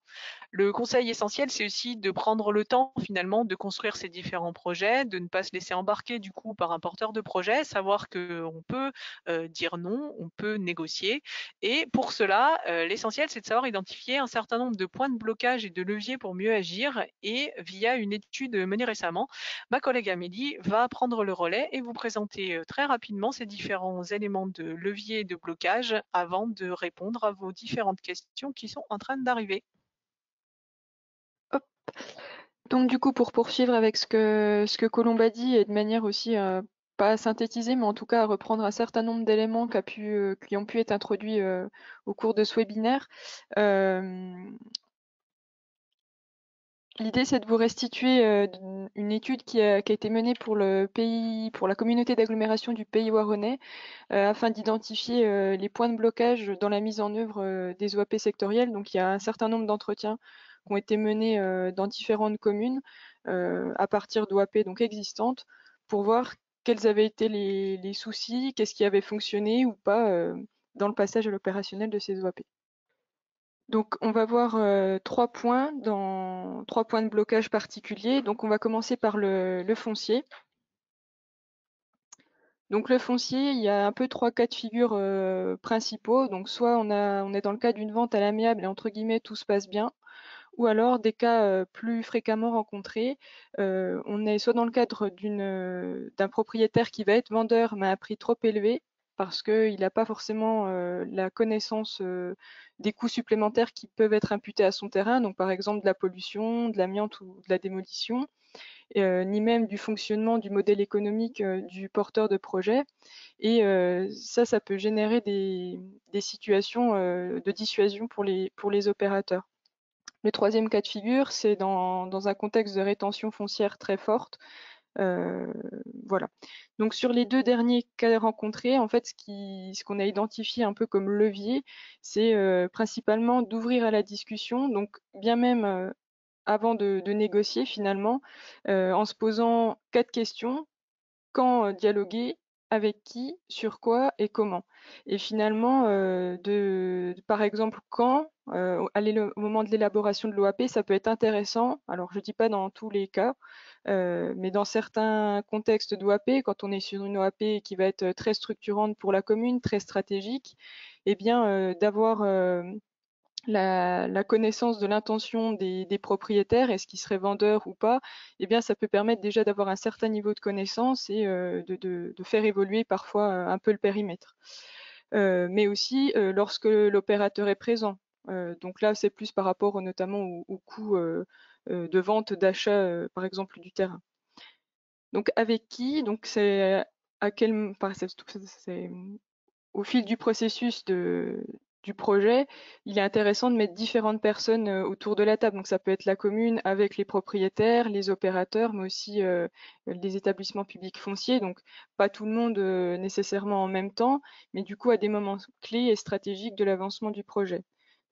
Le conseil essentiel, c'est aussi de prendre le temps finalement de construire ces différents projets, de ne pas se laisser embarquer du coup par un porteur de projet, savoir qu'on peut dire non, on peut négocier. Et pour cela, l'essentiel, c'est de savoir identifier un certain nombre de points de blocage et de leviers pour mieux agir. Et via une étude menée récemment, ma collègue Amélie va prendre le relais et vous présenter très rapidement ces différents éléments de levier et de blocage avant de répondre à vos différentes questions qui sont en train d'arriver. Hop. Donc du coup, pour poursuivre avec ce que Colombe a dit, et de manière aussi pas à synthétiser, mais en tout cas à reprendre un certain nombre d'éléments qui ont pu être introduits au cours de ce webinaire. L'idée, c'est de vous restituer une étude qui a été menée pour la communauté d'agglomération du Pays Waronnais, afin d'identifier les points de blocage dans la mise en œuvre des OAP sectorielles. Donc, il y a un certain nombre d'entretiens qui ont été menés dans différentes communes à partir d'OAP donc existantes pour voir quels avaient été les soucis, qu'est-ce qui avait fonctionné ou pas dans le passage à l'opérationnel de ces OAP. Donc, on va voir 3 points de blocage particuliers. Donc, on va commencer par le foncier. Donc, le foncier, il y a un peu 3 cas de figure principaux. Donc, soit on est dans le cas d'une vente à l'amiable et entre guillemets tout se passe bien, ou alors des cas plus fréquemment rencontrés. On est soit dans le cadre d'un propriétaire qui va être vendeur mais à un prix trop élevé, parce qu'il n'a pas forcément la connaissance des coûts supplémentaires qui peuvent être imputés à son terrain, donc par exemple de la pollution, de l'amiante ou de la démolition, ni même du fonctionnement du modèle économique du porteur de projet. Et ça peut générer des situations de dissuasion pour les opérateurs. Le troisième cas de figure, c'est dans un contexte de rétention foncière très forte. Voilà. Donc sur les 2 derniers cas rencontrés, en fait, ce qu'on a identifié un peu comme levier, c'est principalement d'ouvrir à la discussion, donc bien même avant de négocier finalement, en se posant 4 questions. Quand dialoguer, avec qui, sur quoi et comment. Et finalement, par exemple, quand, au moment de l'élaboration de l'OAP, ça peut être intéressant. Alors, je ne dis pas dans tous les cas, mais dans certains contextes d'OAP, quand on est sur une OAP qui va être très structurante pour la commune, très stratégique, eh bien, d'avoir la connaissance de l'intention des propriétaires, est-ce qu'ils seraient vendeurs ou pas, eh bien ça peut permettre déjà d'avoir un certain niveau de connaissance et de faire évoluer parfois un peu le périmètre. Mais aussi lorsque l'opérateur est présent. Donc là, c'est plus par rapport notamment au coût de vente, d'achat, par exemple, du terrain. Donc avec qui? Donc c'est à quel, enfin, c'est au fil du processus du projet, il est intéressant de mettre différentes personnes autour de la table. Donc ça peut être la commune avec les propriétaires, les opérateurs, mais aussi les établissements publics fonciers. Donc pas tout le monde nécessairement en même temps, mais du coup à des moments clés et stratégiques de l'avancement du projet.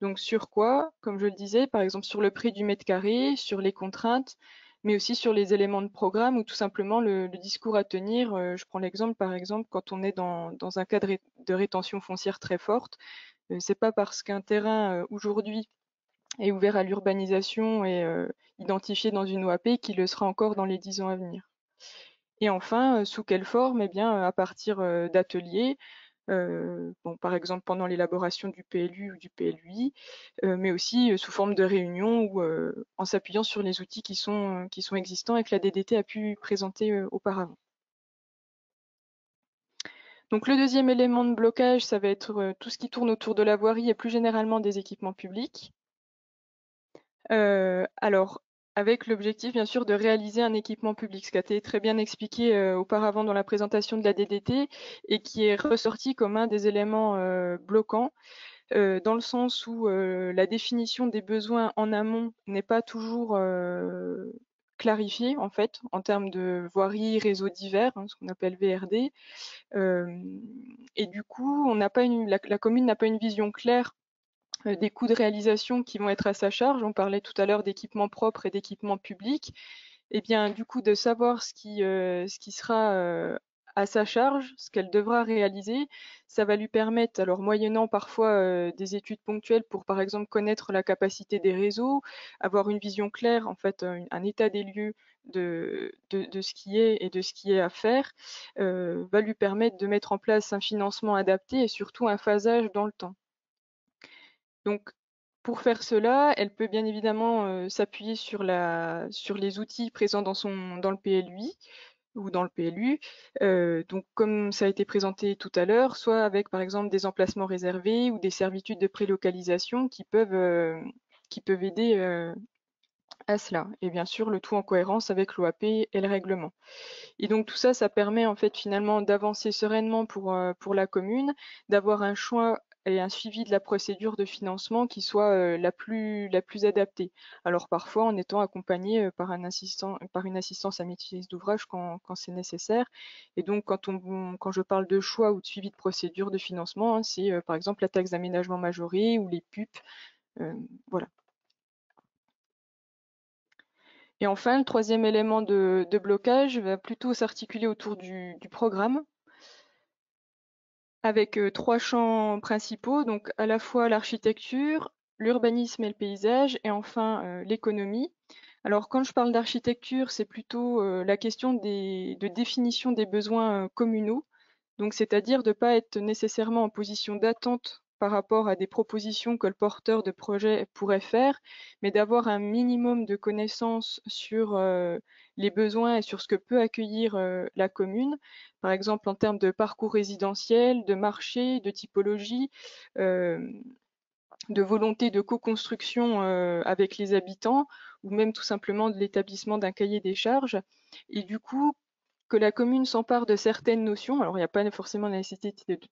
Donc sur quoi? Comme je le disais, par exemple sur le prix du mètre carré, sur les contraintes, mais aussi sur les éléments de programme ou tout simplement le discours à tenir. Je prends l'exemple, par exemple, quand on est dans un cas de rétention foncière très forte, c'est pas parce qu'un terrain aujourd'hui est ouvert à l'urbanisation et identifié dans une OAP qu'il le sera encore dans les 10 ans à venir. Et enfin, sous quelle forme? Eh bien, à partir d'ateliers, bon, par exemple pendant l'élaboration du PLU ou du PLUI, mais aussi sous forme de réunions ou en s'appuyant sur les outils qui sont existants et que la DDT a pu présenter auparavant. Donc le deuxième élément de blocage, ça va être tout ce qui tourne autour de la voirie et plus généralement des équipements publics. Alors, avec l'objectif bien sûr de réaliser un équipement public, ce qui a été très bien expliqué auparavant dans la présentation de la DDT et qui est ressorti comme un des éléments bloquants, dans le sens où la définition des besoins en amont n'est pas toujours clarifiée en fait, en termes de voirie, réseaux divers, hein, ce qu'on appelle VRD. Et du coup, on n'a pas la commune n'a pas une vision claire des coûts de réalisation qui vont être à sa charge. On parlait tout à l'heure d'équipements propres et d'équipements publics. Et bien, du coup, de savoir ce qui sera à sa charge, ce qu'elle devra réaliser, ça va lui permettre, alors moyennant parfois des études ponctuelles pour, par exemple, connaître la capacité des réseaux, avoir une vision claire, en fait, un état des lieux de ce qui est et de ce qui est à faire, va lui permettre de mettre en place un financement adapté et surtout un phasage dans le temps. Donc, pour faire cela, elle peut bien évidemment s'appuyer sur les outils présents dans le PLUI ou dans le PLU. Donc, comme ça a été présenté tout à l'heure, soit avec par exemple des emplacements réservés ou des servitudes de prélocalisation qui peuvent aider à cela. Et bien sûr, le tout en cohérence avec l'OAP et le règlement. Et donc tout ça, ça permet en fait finalement d'avancer sereinement pour la commune, d'avoir un choix et un suivi de la procédure de financement qui soit la plus adaptée. Alors parfois en étant accompagné par une assistance à maîtrise d'ouvrage quand c'est nécessaire. Et donc quand je parle de choix ou de suivi de procédure de financement, hein, c'est par exemple la taxe d'aménagement majorée ou les PUP. Voilà. Et enfin, le troisième élément de blocage va plutôt s'articuler autour du programme, avec trois champs principaux, donc à la fois l'architecture, l'urbanisme et le paysage, et enfin l'économie. Alors quand je parle d'architecture, c'est plutôt la question de définition des besoins communaux, donc c'est-à-dire de ne pas être nécessairement en position d'attente par rapport à des propositions que le porteur de projet pourrait faire, mais d'avoir un minimum de connaissances sur les besoins et sur ce que peut accueillir la commune, par exemple en termes de parcours résidentiel, de marché, de typologie, de volonté de co-construction avec les habitants, ou même tout simplement de l'établissement d'un cahier des charges. Et du coup, que la commune s'empare de certaines notions. Alors, il n'y a pas forcément la nécessité de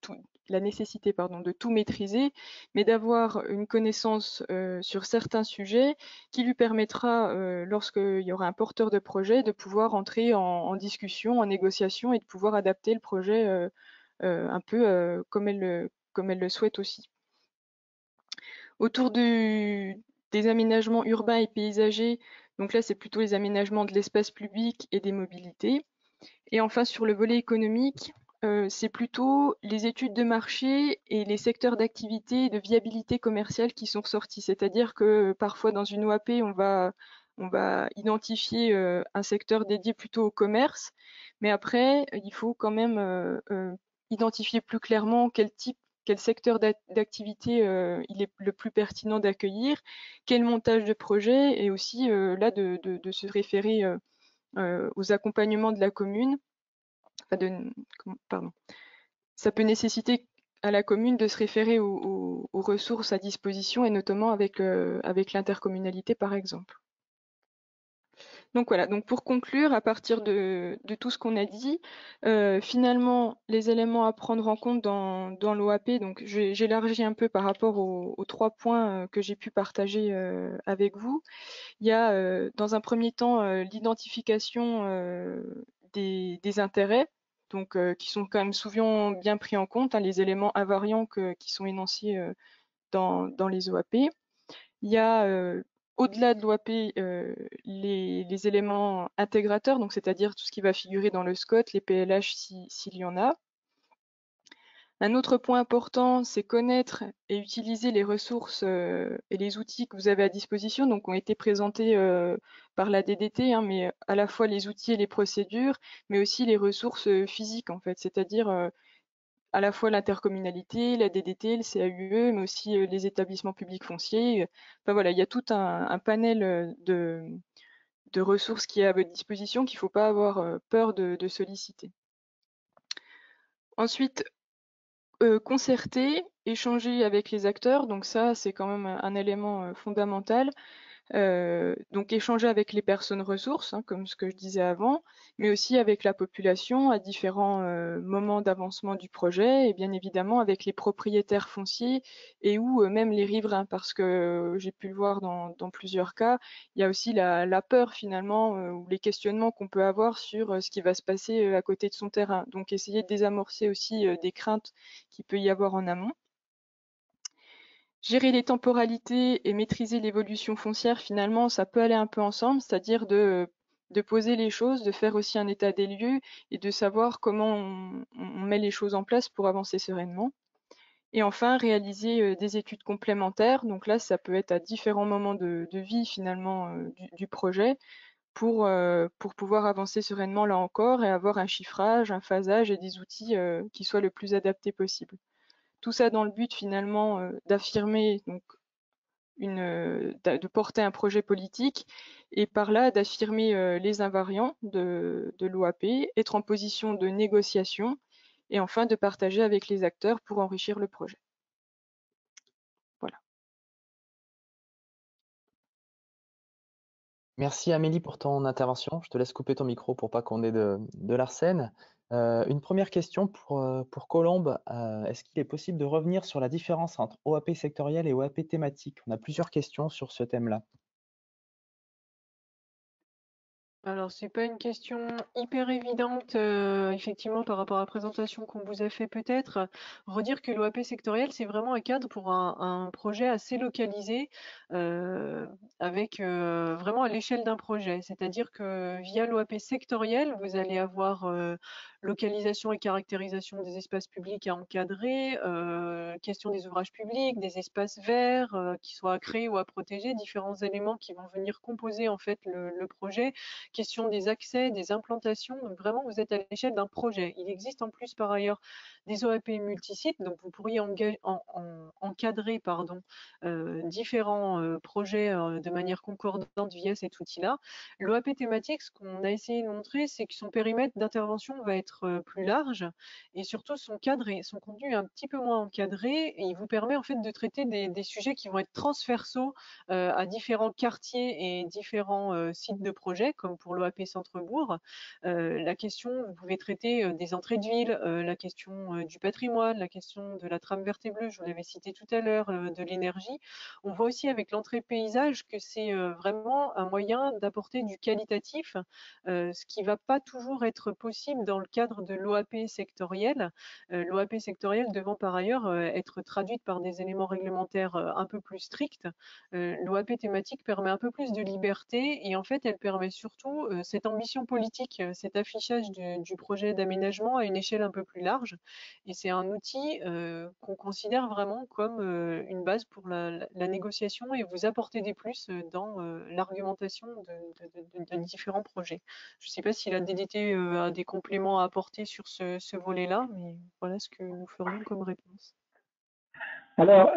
tout maîtriser, mais d'avoir une connaissance sur certains sujets qui lui permettra, lorsqu'il y aura un porteur de projet, de pouvoir entrer en discussion, en négociation et de pouvoir adapter le projet un peu comme elle le souhaite aussi. Autour des aménagements urbains et paysagers, donc là, c'est plutôt les aménagements de l'espace public et des mobilités. Et enfin, sur le volet économique, c'est plutôt les études de marché et les secteurs d'activité et de viabilité commerciale qui sont ressortis. C'est-à-dire que parfois, dans une OAP, on va identifier un secteur dédié plutôt au commerce, mais après, il faut quand même identifier plus clairement quel quel secteur d'activité il est le plus pertinent d'accueillir, quel montage de projet, et aussi là de se référer aux accompagnements de la commune. Pardon. Ça peut nécessiter à la commune de se référer aux ressources à disposition, et notamment avec l'intercommunalité par exemple. Donc voilà, donc pour conclure, à partir de tout ce qu'on a dit, finalement, les éléments à prendre en compte dans l'OAP, donc j'élargis un peu par rapport aux 3 points que j'ai pu partager avec vous. Il y a dans un premier temps l'identification des intérêts, donc qui sont quand même souvent bien pris en compte, hein, les éléments invariants qui sont énoncés dans les OAP. Il y a au-delà de l'OAP les éléments intégrateurs, donc c'est-à-dire tout ce qui va figurer dans le SCOT, les PLH s'il y en a. Un autre point important, c'est connaître et utiliser les ressources et les outils que vous avez à disposition, donc ont été présentés par la DDT, hein, mais à la fois les outils et les procédures, mais aussi les ressources physiques en fait, c'est-à-dire à la fois l'intercommunalité, la DDT, le CAUE, mais aussi les établissements publics fonciers. Enfin voilà, il y a tout un panel de ressources qui est à votre disposition qu'il ne faut pas avoir peur de solliciter. Ensuite, concerter, échanger avec les acteurs, donc ça c'est quand même un élément fondamental. Donc échanger avec les personnes ressources, hein, comme ce que je disais avant, mais aussi avec la population à différents moments d'avancement du projet, et bien évidemment avec les propriétaires fonciers et ou même les riverains, parce que j'ai pu le voir dans plusieurs cas, il y a aussi la peur finalement ou les questionnements qu'on peut avoir sur ce qui va se passer à côté de son terrain. Donc essayer de désamorcer aussi des craintes qu'il peut y avoir en amont. Gérer les temporalités et maîtriser l'évolution foncière, finalement, ça peut aller un peu ensemble, c'est-à-dire de poser les choses, de faire aussi un état des lieux et de savoir comment on met les choses en place pour avancer sereinement. Et enfin, réaliser des études complémentaires. Donc là, ça peut être à différents moments de vie finalement du projet pour pouvoir avancer sereinement là encore et avoir un chiffrage, un phasage et des outils qui soient le plus adaptés possible. Tout ça dans le but finalement d'affirmer donc de porter un projet politique et par là d'affirmer les invariants de l'OAP, être en position de négociation et enfin de partager avec les acteurs pour enrichir le projet. Voilà. Merci Amélie pour ton intervention. Je te laisse couper ton micro pour pas qu'on ait de l'arsène. Une première question pour Colombe. Est-ce qu'il est possible de revenir sur la différence entre OAP sectoriel et OAP thématique? On a plusieurs questions sur ce thème-là. Alors, c'est pas une question hyper évidente, effectivement, par rapport à la présentation qu'on vous a fait peut-être. Redire que l'OAP sectoriel, c'est vraiment un cadre pour un projet assez localisé, avec vraiment à l'échelle d'un projet. C'est-à-dire que via l'OAP sectoriel, vous allez avoir localisation et caractérisation des espaces publics à encadrer, question des ouvrages publics, des espaces verts qui soient à créer ou à protéger, différents éléments qui vont venir composer en fait le projet. Question des accès, des implantations. Donc vraiment, vous êtes à l'échelle d'un projet. Il existe en plus par ailleurs des OAP multisites, donc vous pourriez encadrer différents projets de manière concordante via cet outil-là. L'OAP thématique, ce qu'on a essayé de montrer, c'est que son périmètre d'intervention va être plus large et surtout son cadre et son contenu est un petit peu moins encadré et il vous permet en fait de traiter des sujets qui vont être transversaux à différents quartiers et différents sites de projet, comme pour l'OAP Centre-Bourg. La question, vous pouvez traiter des entrées de ville, la question du patrimoine, la question de la trame verte et bleue, je vous l'avais cité tout à l'heure, de l'énergie. On voit aussi avec l'entrée paysage que c'est vraiment un moyen d'apporter du qualitatif, ce qui ne va pas toujours être possible dans le cadre de l'OAP sectorielle. L'OAP sectorielle devant par ailleurs être traduite par des éléments réglementaires un peu plus stricts. L'OAP thématique permet un peu plus de liberté et en fait elle permet surtout cette ambition politique, cet affichage du projet d'aménagement à une échelle un peu plus large et c'est un outil qu'on considère vraiment comme une base pour la négociation et vous apporter des plus dans l'argumentation de différents projets. Je ne sais pas si la DDT a des compléments à apporter sur ce volet-là, mais voilà ce que nous ferions comme réponse. Alors,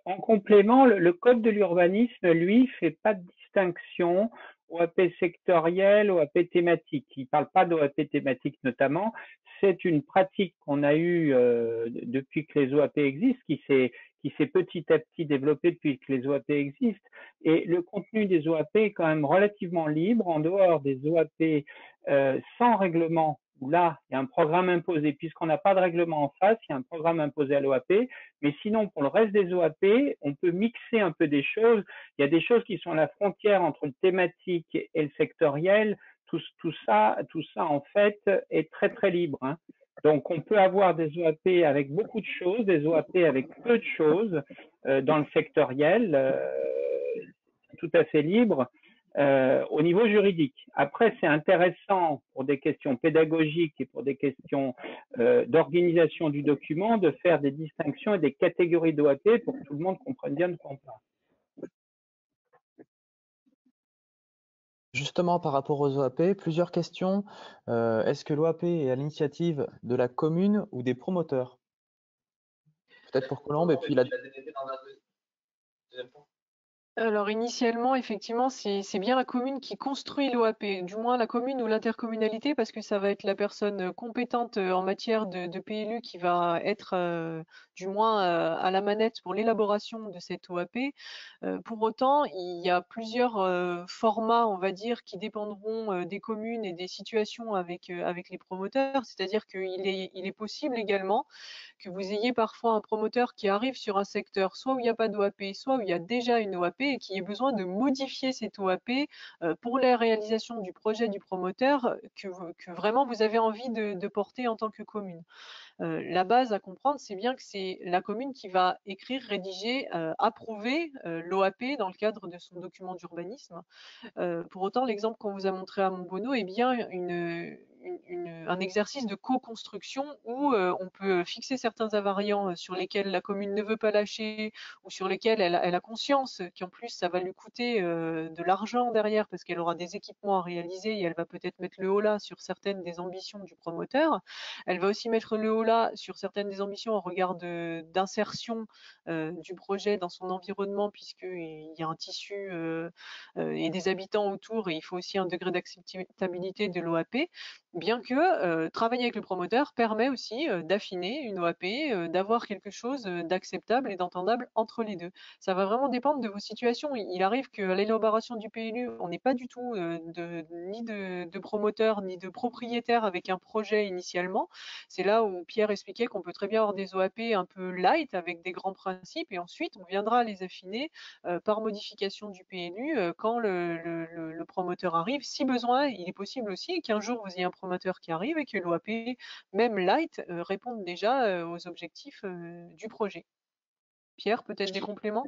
en complément, le code de l'urbanisme, lui, fait pas de distinction OAP sectoriel, OAP thématique. Il parle pas d'OAP thématique notamment. C'est une pratique qu'on a eue depuis que les OAP existent, qui s'est petit à petit développée depuis que les OAP existent. Et le contenu des OAP est quand même relativement libre, en dehors des OAP sans règlement, où là, il y a un programme imposé. Puisqu'on n'a pas de règlement en face, il y a un programme imposé à l'OAP. Mais sinon, pour le reste des OAP, on peut mixer un peu des choses. Il y a des choses qui sont à la frontière entre le thématique et le sectoriel. Tout ça, en fait, est très, très libre, hein. Donc, on peut avoir des OAP avec beaucoup de choses, des OAP avec peu de choses dans le sectoriel, tout à fait libre. Au niveau juridique. Après, c'est intéressant pour des questions pédagogiques et pour des questions d'organisation du document de faire des distinctions et des catégories d'OAP pour que tout le monde comprenne bien de quoi on parle. Justement, par rapport aux OAP, plusieurs questions. Est-ce que l'OAP est à l'initiative de la commune ou des promoteurs? Peut-être pour Colombe, et puis la Alors initialement, effectivement, c'est bien la commune qui construit l'OAP, du moins la commune ou l'intercommunalité, parce que ça va être la personne compétente en matière de PLU qui va être du moins à la manette pour l'élaboration de cette OAP. Pour autant, il y a plusieurs formats, on va dire, qui dépendront des communes et des situations avec les promoteurs. C'est-à-dire il est possible également que vous ayez parfois un promoteur qui arrive sur un secteur, soit où il n'y a pas d'OAP, soit où il y a déjà une OAP et qui ait besoin de modifier cette OAP pour la réalisation du projet du promoteur que vraiment vous avez envie de porter en tant que commune. La base à comprendre, c'est bien que c'est la commune qui va écrire, rédiger, approuver l'OAP dans le cadre de son document d'urbanisme. Pour autant, l'exemple qu'on vous a montré à Montbonneau est bien un exercice de co-construction où on peut fixer certains invariants sur lesquels la commune ne veut pas lâcher ou sur lesquels elle a conscience qu'en plus ça va lui coûter de l'argent derrière parce qu'elle aura des équipements à réaliser et elle va peut-être mettre le haut là sur certaines des ambitions du promoteur. Elle va aussi mettre le haut là sur certaines des ambitions en regard d'insertion du projet dans son environnement puisqu'il y a un tissu et des habitants autour, et il faut aussi un degré d'acceptabilité de l'OAP, bien que travailler avec le promoteur permet aussi d'affiner une OAP, d'avoir quelque chose d'acceptable et d'entendable entre les deux. Ça va vraiment dépendre de vos situations. Il arrive qu'à l'élaboration du PLU, on n'est pas du tout ni de promoteur ni de propriétaire avec un projet initialement. C'est là où Pierre expliquait qu'on peut très bien avoir des OAP un peu light avec des grands principes et ensuite on viendra les affiner par modification du PLU quand le promoteur arrive. Si besoin, il est possible aussi qu'un jour vous ayez un promoteur qui arrive et que l'OAP, même light, réponde déjà aux objectifs du projet. Pierre, peut-être des compléments?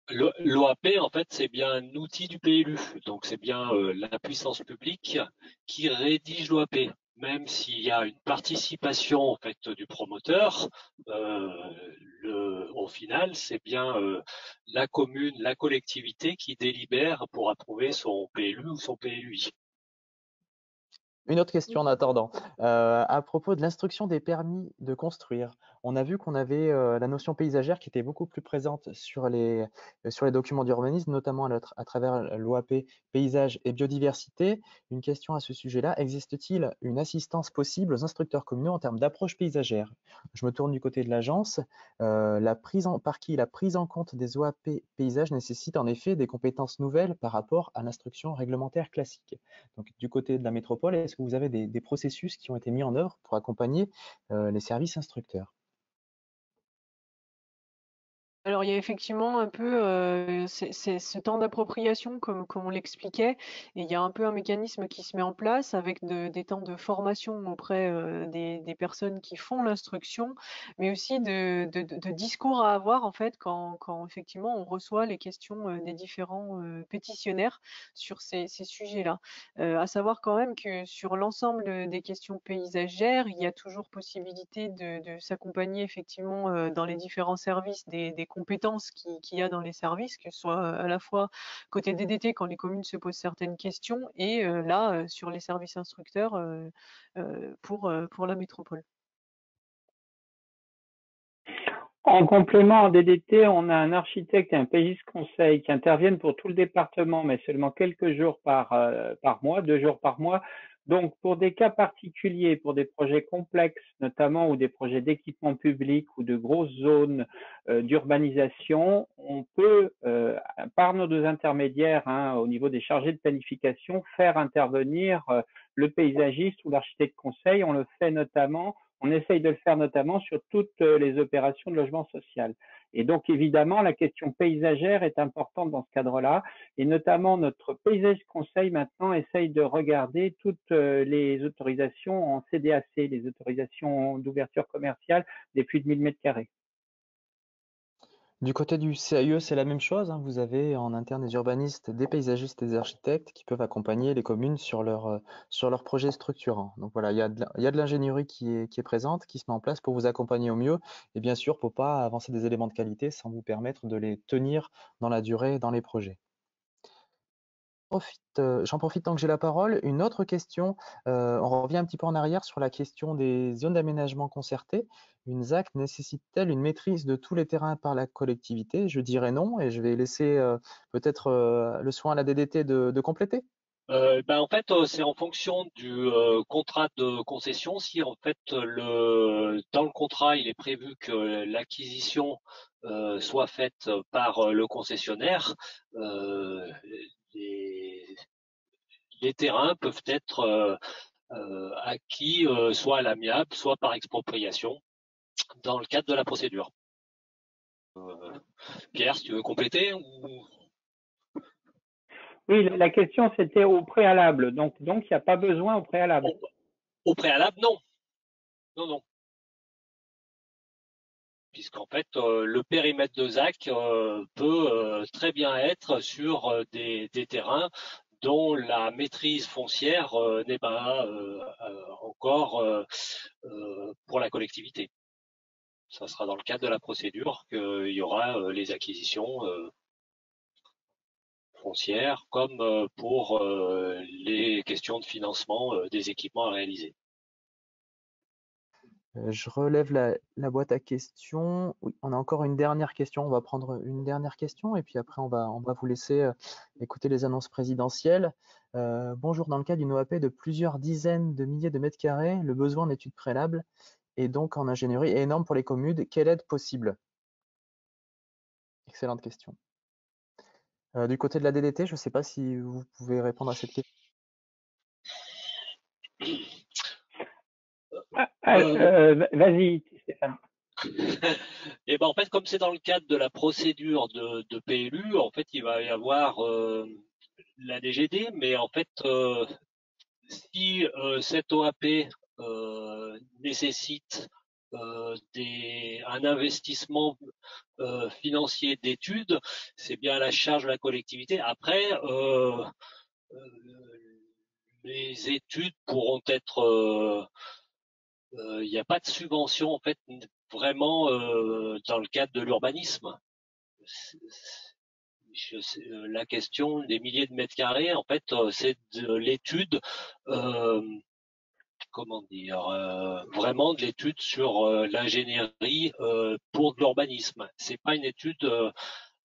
L'OAP, en fait, c'est bien un outil du PLU. Donc, c'est bien la puissance publique qui rédige l'OAP. Même s'il y a une participation en fait du promoteur, au final, c'est bien la commune, la collectivité qui délibère pour approuver son PLU ou son PLUI. Une autre question en attendant. À propos de l'instruction des permis de construire, on a vu qu'on avait la notion paysagère qui était beaucoup plus présente sur les documents d'urbanisme, notamment à travers l'OAP paysage et biodiversité. Une question à ce sujet-là, existe-t-il une assistance possible aux instructeurs communaux en termes d'approche paysagère? Je me tourne du côté de l'agence. Par qui la prise en compte des OAP paysage nécessite en effet des compétences nouvelles par rapport à l'instruction réglementaire classique. Donc, du côté de la métropole, est-ce que vous avez des processus qui ont été mis en œuvre pour accompagner les services instructeurs? Alors, il y a effectivement un peu c'est ce temps d'appropriation, comme on l'expliquait, et il y a un peu un mécanisme qui se met en place avec des temps de formation auprès des personnes qui font l'instruction, mais aussi de discours à avoir en fait quand effectivement on reçoit les questions des différents pétitionnaires sur ces sujets-là. À savoir quand même que sur l'ensemble des questions paysagères, il y a toujours possibilité de s'accompagner effectivement dans les différents services des compétences qu'il y a dans les services, que ce soit à la fois côté DDT quand les communes se posent certaines questions et là sur les services instructeurs pour la métropole. En complément, en DDT, on a un architecte et un payiste conseil qui interviennent pour tout le département, mais seulement quelques jours par mois, 2 jours par mois. Donc, pour des cas particuliers, pour des projets complexes, notamment, ou des projets d'équipement public ou de grosses zones d'urbanisation, on peut, par nos deux intermédiaires, au niveau des chargés de planification, faire intervenir le paysagiste ou l'architecte conseil. On essaye de le faire notamment sur toutes les opérations de logement social. Et donc, évidemment, la question paysagère est importante dans ce cadre-là. Et notamment, notre paysage conseil maintenant essaye de regarder toutes les autorisations en CDAC, les autorisations d'ouverture commerciale des plus de 1000 mètres carrés. Du côté du CAIE, c'est la même chose, hein. Vous avez en interne des urbanistes, des paysagistes et des architectes qui peuvent accompagner les communes sur leurs projets structurants. Donc voilà, il y a de l'ingénierie qui est présente, qui se met en place pour vous accompagner au mieux. Et bien sûr, pour pas avancer des éléments de qualité sans vous permettre de les tenir dans la durée dans les projets. J'en profite tant que j'ai la parole. Une autre question, on revient un petit peu en arrière sur la question des zones d'aménagement concerté. Une ZAC nécessite-t-elle une maîtrise de tous les terrains par la collectivité? Je dirais non, et je vais laisser peut-être le soin à la DDT de compléter. En fait, c'est en fonction du contrat de concession. Si en fait dans le contrat il est prévu que l'acquisition soit faite par le concessionnaire, les, les terrains peuvent être acquis soit à l'amiable, soit par expropriation dans le cadre de la procédure. Pierre, si tu veux compléter ou... Oui, la question c'était au préalable. Donc il n'y a pas besoin au préalable. Au préalable, non. Non. Puisqu'en fait, le périmètre de ZAC peut très bien être sur des terrains dont la maîtrise foncière n'est pas encore pour la collectivité. Ça sera dans le cadre de la procédure qu'il y aura les acquisitions foncières comme pour les questions de financement des équipements à réaliser. Je relève la boîte à questions. Oui, on a encore une dernière question. On va prendre une dernière question et puis après on va vous laisser écouter les annonces présidentielles. Bonjour, dans le cas d'une OAP de plusieurs dizaines de milliers de mètres carrés, le besoin d'études préalables et donc en ingénierie est énorme pour les communes. Quelle aide possible? Excellente question. Du côté de la DDT, je ne sais pas si vous pouvez répondre à cette question. Vas-y, Stéphane. Et en fait, comme c'est dans le cadre de la procédure de PLU, en fait, il va y avoir la DGD, mais en fait, si cette OAP nécessite un investissement financier d'études, c'est bien à la charge de la collectivité. Après, les études pourront être il n'y a pas de subvention en fait vraiment dans le cadre de l'urbanisme. La question des milliers de mètres carrés, en fait, c'est de l'étude, comment dire, vraiment de l'étude sur l'ingénierie pour de l'urbanisme. C'est pas une étude,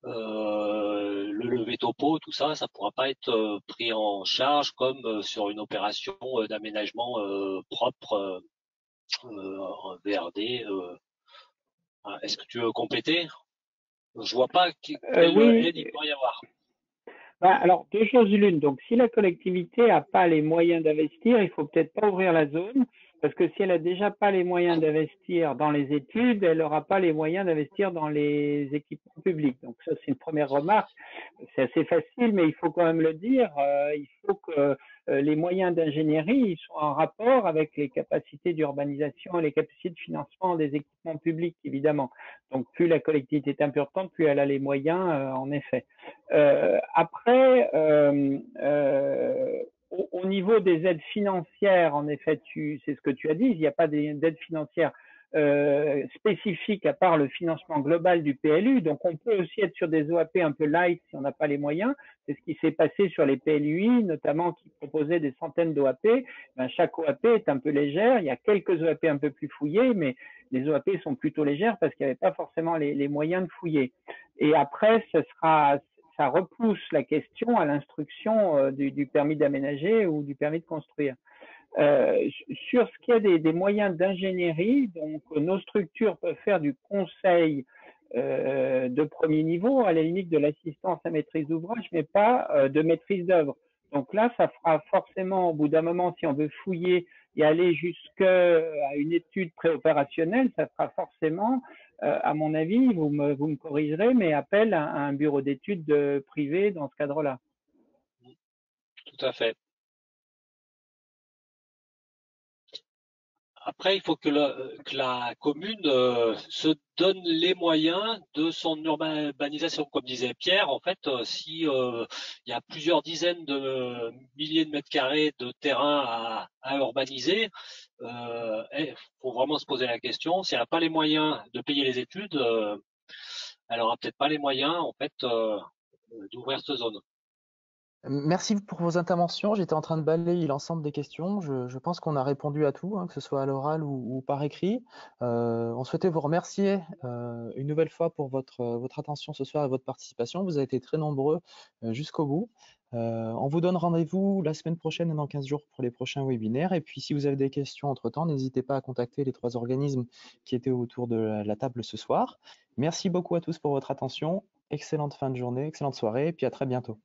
le levé topo, tout ça, ça pourra pas être pris en charge comme sur une opération d'aménagement propre en VRD. Est-ce que tu veux compléter? Je vois pas quelle Oui. aide il pourrait y avoir. Alors, deux choses l'une. Donc, si la collectivité n'a pas les moyens d'investir, il faut peut-être pas ouvrir la zone, parce que si elle a déjà pas les moyens d'investir dans les études, elle n'aura pas les moyens d'investir dans les équipements publics. Donc, ça, c'est une première remarque. C'est assez facile, mais il faut quand même le dire. Il faut que les moyens d'ingénierie soient en rapport avec les capacités d'urbanisation et les capacités de financement des équipements publics, évidemment. Donc, plus la collectivité est importante, plus elle a les moyens, en effet. Après, au niveau des aides financières, en effet, c'est ce que tu as dit, il n'y a pas d'aide financière spécifiques à part le financement global du PLU. Donc, on peut aussi être sur des OAP un peu light si on n'a pas les moyens. C'est ce qui s'est passé sur les PLUI, notamment qui proposaient des centaines d'OAP. Ben, chaque OAP est un peu légère. Il y a quelques OAP un peu plus fouillées, mais les OAP sont plutôt légères parce qu'il n'y avait pas forcément les moyens de fouiller. Et après, ça repousse la question à l'instruction du permis d'aménager ou du permis de construire. Sur ce qui est des moyens d'ingénierie, donc nos structures peuvent faire du conseil de premier niveau, à la limite de l'assistance à maîtrise d'ouvrage, mais pas de maîtrise d'œuvre. Donc là, ça fera forcément, au bout d'un moment, si on veut fouiller et aller jusqu'à une étude préopérationnelle, ça fera forcément, à mon avis, vous me corrigerez, mais appel à un bureau d'études privé dans ce cadre-là. Tout à fait. Après, il faut que la commune se donne les moyens de son urbanisation. Comme disait Pierre, en fait, si il y a plusieurs dizaines de milliers de mètres carrés de terrain à urbaniser, il faut vraiment se poser la question. Si elle n'a pas les moyens de payer les études, elle aura peut-être pas les moyens, en fait, d'ouvrir cette zone. Merci pour vos interventions. J'étais en train de balayer l'ensemble des questions. Je pense qu'on a répondu à tout, hein, que ce soit à l'oral ou par écrit. On souhaitait vous remercier une nouvelle fois pour votre attention ce soir et votre participation. Vous avez été très nombreux jusqu'au bout. On vous donne rendez-vous la semaine prochaine et dans 15 jours pour les prochains webinaires. Et puis, si vous avez des questions entre-temps, n'hésitez pas à contacter les 3 organismes qui étaient autour de la table ce soir. Merci beaucoup à tous pour votre attention. Excellente fin de journée, excellente soirée et puis à très bientôt.